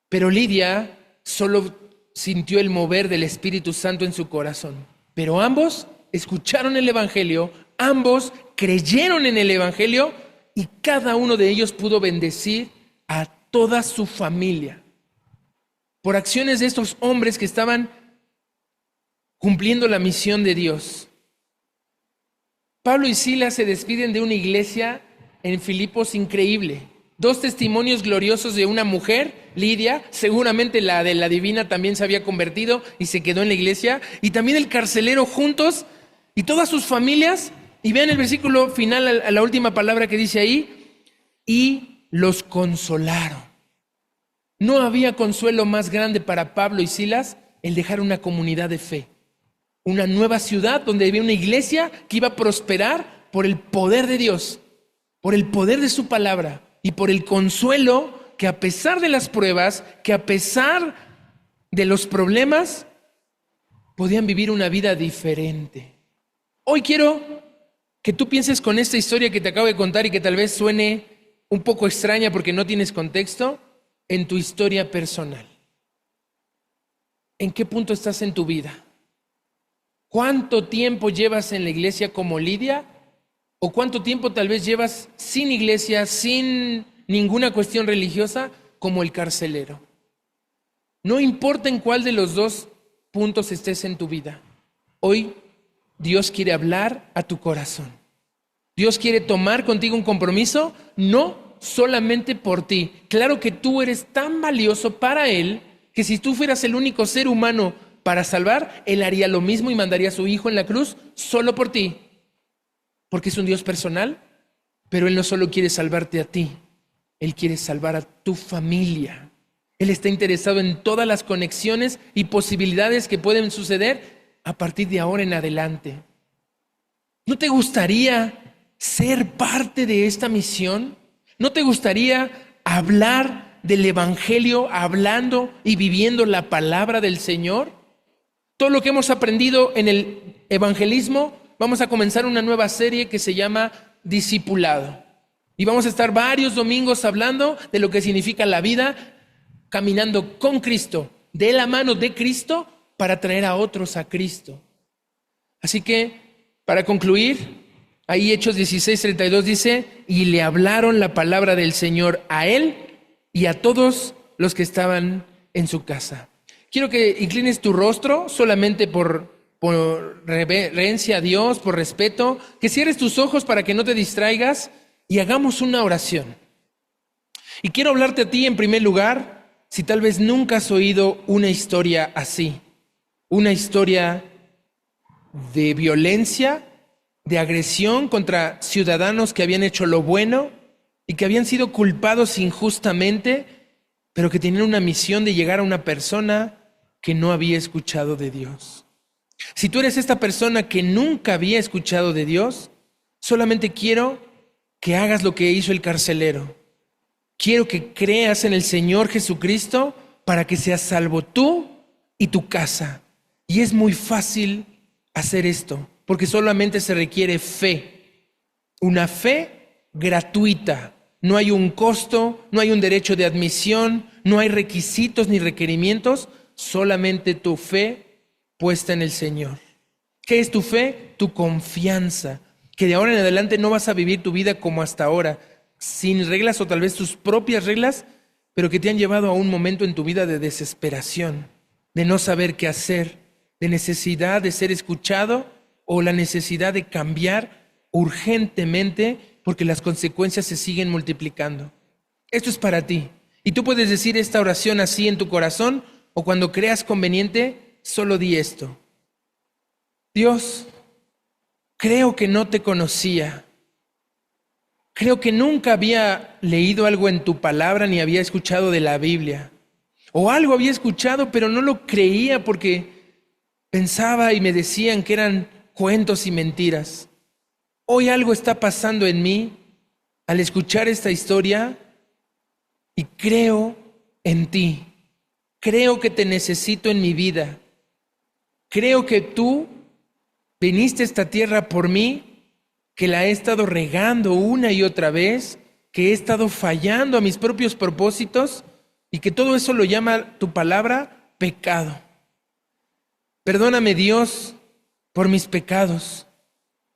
pero Lidia solo sintió el mover del Espíritu Santo en su corazón. Pero ambos escucharon el Evangelio, ambos creyeron en el Evangelio y cada uno de ellos pudo bendecir a toda su familia. Por acciones de estos hombres que estaban cumpliendo la misión de Dios. Pablo y Silas se despiden de una iglesia en Filipos increíble. 2 testimonios gloriosos de una mujer, Lidia, seguramente la de la divina también se había convertido y se quedó en la iglesia, y también el carcelero juntos y todas sus familias. Y vean el versículo final, a la última palabra que dice ahí, y los consolaron. No había consuelo más grande para Pablo y Silas el dejar una comunidad de fe, una nueva ciudad donde había una iglesia que iba a prosperar por el poder de Dios, por el poder de su palabra y por el consuelo que a pesar de las pruebas, que a pesar de los problemas, podían vivir una vida diferente. Hoy quiero que tú pienses con esta historia que te acabo de contar y que tal vez suene un poco extraña porque no tienes contexto, en tu historia personal. ¿En qué punto estás en tu vida? ¿Cuánto tiempo llevas en la iglesia como Lidia? ¿O cuánto tiempo tal vez llevas sin iglesia, sin ninguna cuestión religiosa, como el carcelero? No importa en cuál de los dos puntos estés en tu vida. Hoy Dios quiere hablar a tu corazón. Dios quiere tomar contigo un compromiso, no solamente por ti. Claro que tú eres tan valioso para Él que si tú fueras el único ser humano para salvar, Él haría lo mismo y mandaría a su Hijo en la cruz solo por ti. Porque es un Dios personal, pero Él no solo quiere salvarte a ti, Él quiere salvar a tu familia. Él está interesado en todas las conexiones y posibilidades que pueden suceder a partir de ahora en adelante. ¿No te gustaría ser parte de esta misión? ¿No te gustaría hablar del Evangelio, hablando y viviendo la palabra del Señor? Todo lo que hemos aprendido en el evangelismo, vamos a comenzar una nueva serie que se llama Discipulado. Y vamos a estar varios domingos hablando de lo que significa la vida caminando con Cristo, de la mano de Cristo, para traer a otros a Cristo. Así que, para concluir, ahí Hechos 16:32 dice, y le hablaron la palabra del Señor a él y a todos los que estaban en su casa. Quiero que inclines tu rostro solamente por reverencia a Dios, por respeto, que cierres tus ojos para que no te distraigas y hagamos una oración. Y quiero hablarte a ti en primer lugar, si tal vez nunca has oído una historia así, una historia de violencia, de agresión contra ciudadanos que habían hecho lo bueno y que habían sido culpados injustamente, pero que tenían una misión de llegar a una persona que no había escuchado de Dios. Si tú eres esta persona que nunca había escuchado de Dios, solamente quiero que hagas lo que hizo el carcelero. Quiero que creas en el Señor Jesucristo para que seas salvo tú y tu casa. Y es muy fácil hacer esto, porque solamente se requiere fe. Una fe gratuita. No hay un costo, no hay un derecho de admisión, no hay requisitos ni requerimientos, solamente tu fe puesta en el Señor. ¿Qué es tu fe? Tu confianza, que de ahora en adelante no vas a vivir tu vida como hasta ahora, sin reglas o tal vez tus propias reglas, pero que te han llevado a un momento en tu vida de desesperación, de no saber qué hacer, de necesidad de ser escuchado o la necesidad de cambiar urgentemente porque las consecuencias se siguen multiplicando. Esto es para ti. Y tú puedes decir esta oración así en tu corazón o cuando creas conveniente, solo di esto. Dios, creo que no te conocía. Creo que nunca había leído algo en tu palabra ni había escuchado de la Biblia. O algo había escuchado, pero no lo creía porque pensaba y me decían que eran cuentos y mentiras. Hoy algo está pasando en mí al escuchar esta historia y creo en ti. Creo que te necesito en mi vida. Creo que tú viniste a esta tierra por mí, que la he estado regando una y otra vez, que he estado fallando a mis propios propósitos y que todo eso lo llama tu palabra pecado. Perdóname, Dios, por mis pecados.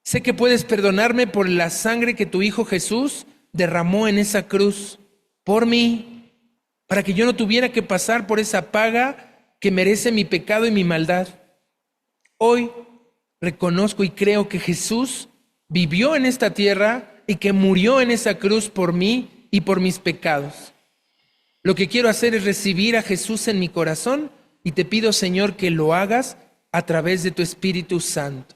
Sé que puedes perdonarme por la sangre que tu Hijo Jesús derramó en esa cruz por mí, para que yo no tuviera que pasar por esa paga que merece mi pecado y mi maldad. Hoy reconozco y creo que Jesús vivió en esta tierra y que murió en esa cruz por mí y por mis pecados. Lo que quiero hacer es recibir a Jesús en mi corazón y te pido, Señor, que lo hagas a través de tu Espíritu Santo.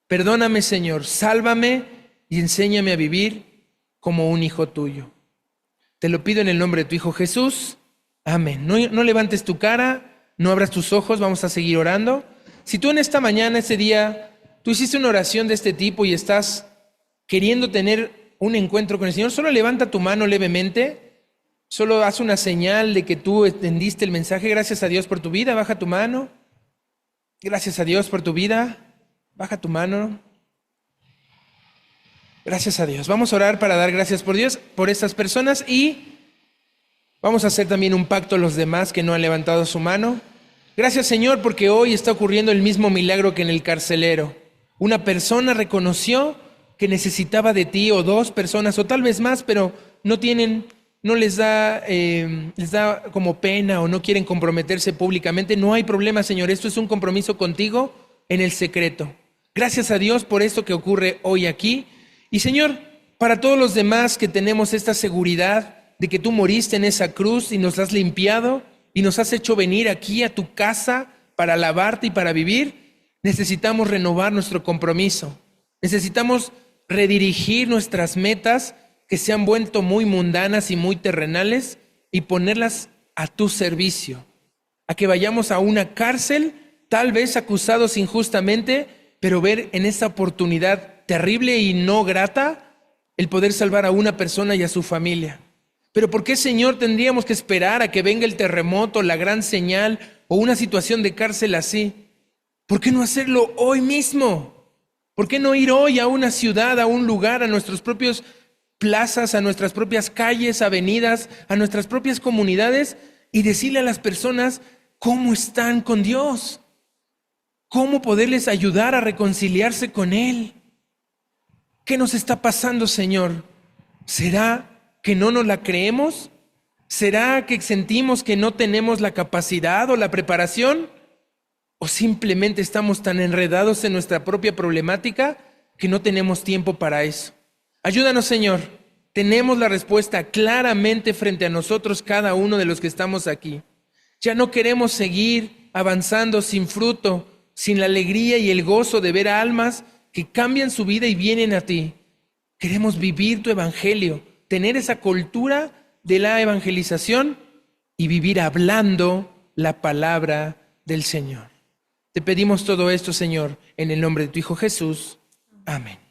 Perdóname, Señor, sálvame y enséñame a vivir como un hijo tuyo. Te lo pido en el nombre de tu Hijo Jesús. Amén. No levantes tu cara, no abras tus ojos, vamos a seguir orando. Si tú en esta mañana, ese día, tú hiciste una oración de este tipo y estás queriendo tener un encuentro con el Señor, solo levanta tu mano levemente, solo haz una señal de que tú entendiste el mensaje. Gracias a Dios por tu vida, baja tu mano. Gracias a Dios por tu vida, baja tu mano. Gracias a Dios. Vamos a orar para dar gracias por Dios, por estas personas y vamos a hacer también un pacto a los demás que no han levantado su mano. Gracias, Señor, porque hoy está ocurriendo el mismo milagro que en el carcelero. Una persona reconoció que necesitaba de ti, o dos personas, o tal vez más, pero no les da como pena o no quieren comprometerse públicamente. No hay problema, Señor, esto es un compromiso contigo en el secreto. Gracias a Dios por esto que ocurre hoy aquí. Y Señor, para todos los demás que tenemos esta seguridad de que tú moriste en esa cruz y nos has limpiado y nos has hecho venir aquí a tu casa para alabarte y para vivir, necesitamos renovar nuestro compromiso. Necesitamos redirigir nuestras metas que se han vuelto muy mundanas y muy terrenales y ponerlas a tu servicio. A que vayamos a una cárcel, tal vez acusados injustamente, pero ver en esa oportunidad terrible y no grata el poder salvar a una persona y a su familia. Pero ¿por qué, Señor, tendríamos que esperar a que venga el terremoto, la gran señal o una situación de cárcel así? ¿Por qué no hacerlo hoy mismo? ¿Por qué no ir hoy a una ciudad, a un lugar, a nuestros propios plazas, a nuestras propias calles, avenidas, a nuestras propias comunidades y decirle a las personas cómo están con Dios? ¿Cómo poderles ayudar a reconciliarse con Él? ¿Qué nos está pasando, Señor? ¿Será que no nos la creemos? ¿Será que sentimos que no tenemos la capacidad o la preparación? ¿O simplemente estamos tan enredados en nuestra propia problemática que no tenemos tiempo para eso? Ayúdanos, Señor. Tenemos la respuesta claramente frente a nosotros, cada uno de los que estamos aquí. Ya no queremos seguir avanzando sin fruto, sin la alegría y el gozo de ver a almas que cambian su vida y vienen a ti. Queremos vivir tu evangelio, tener esa cultura de la evangelización y vivir hablando la palabra del Señor. Te pedimos todo esto, Señor, en el nombre de tu Hijo Jesús. Amén.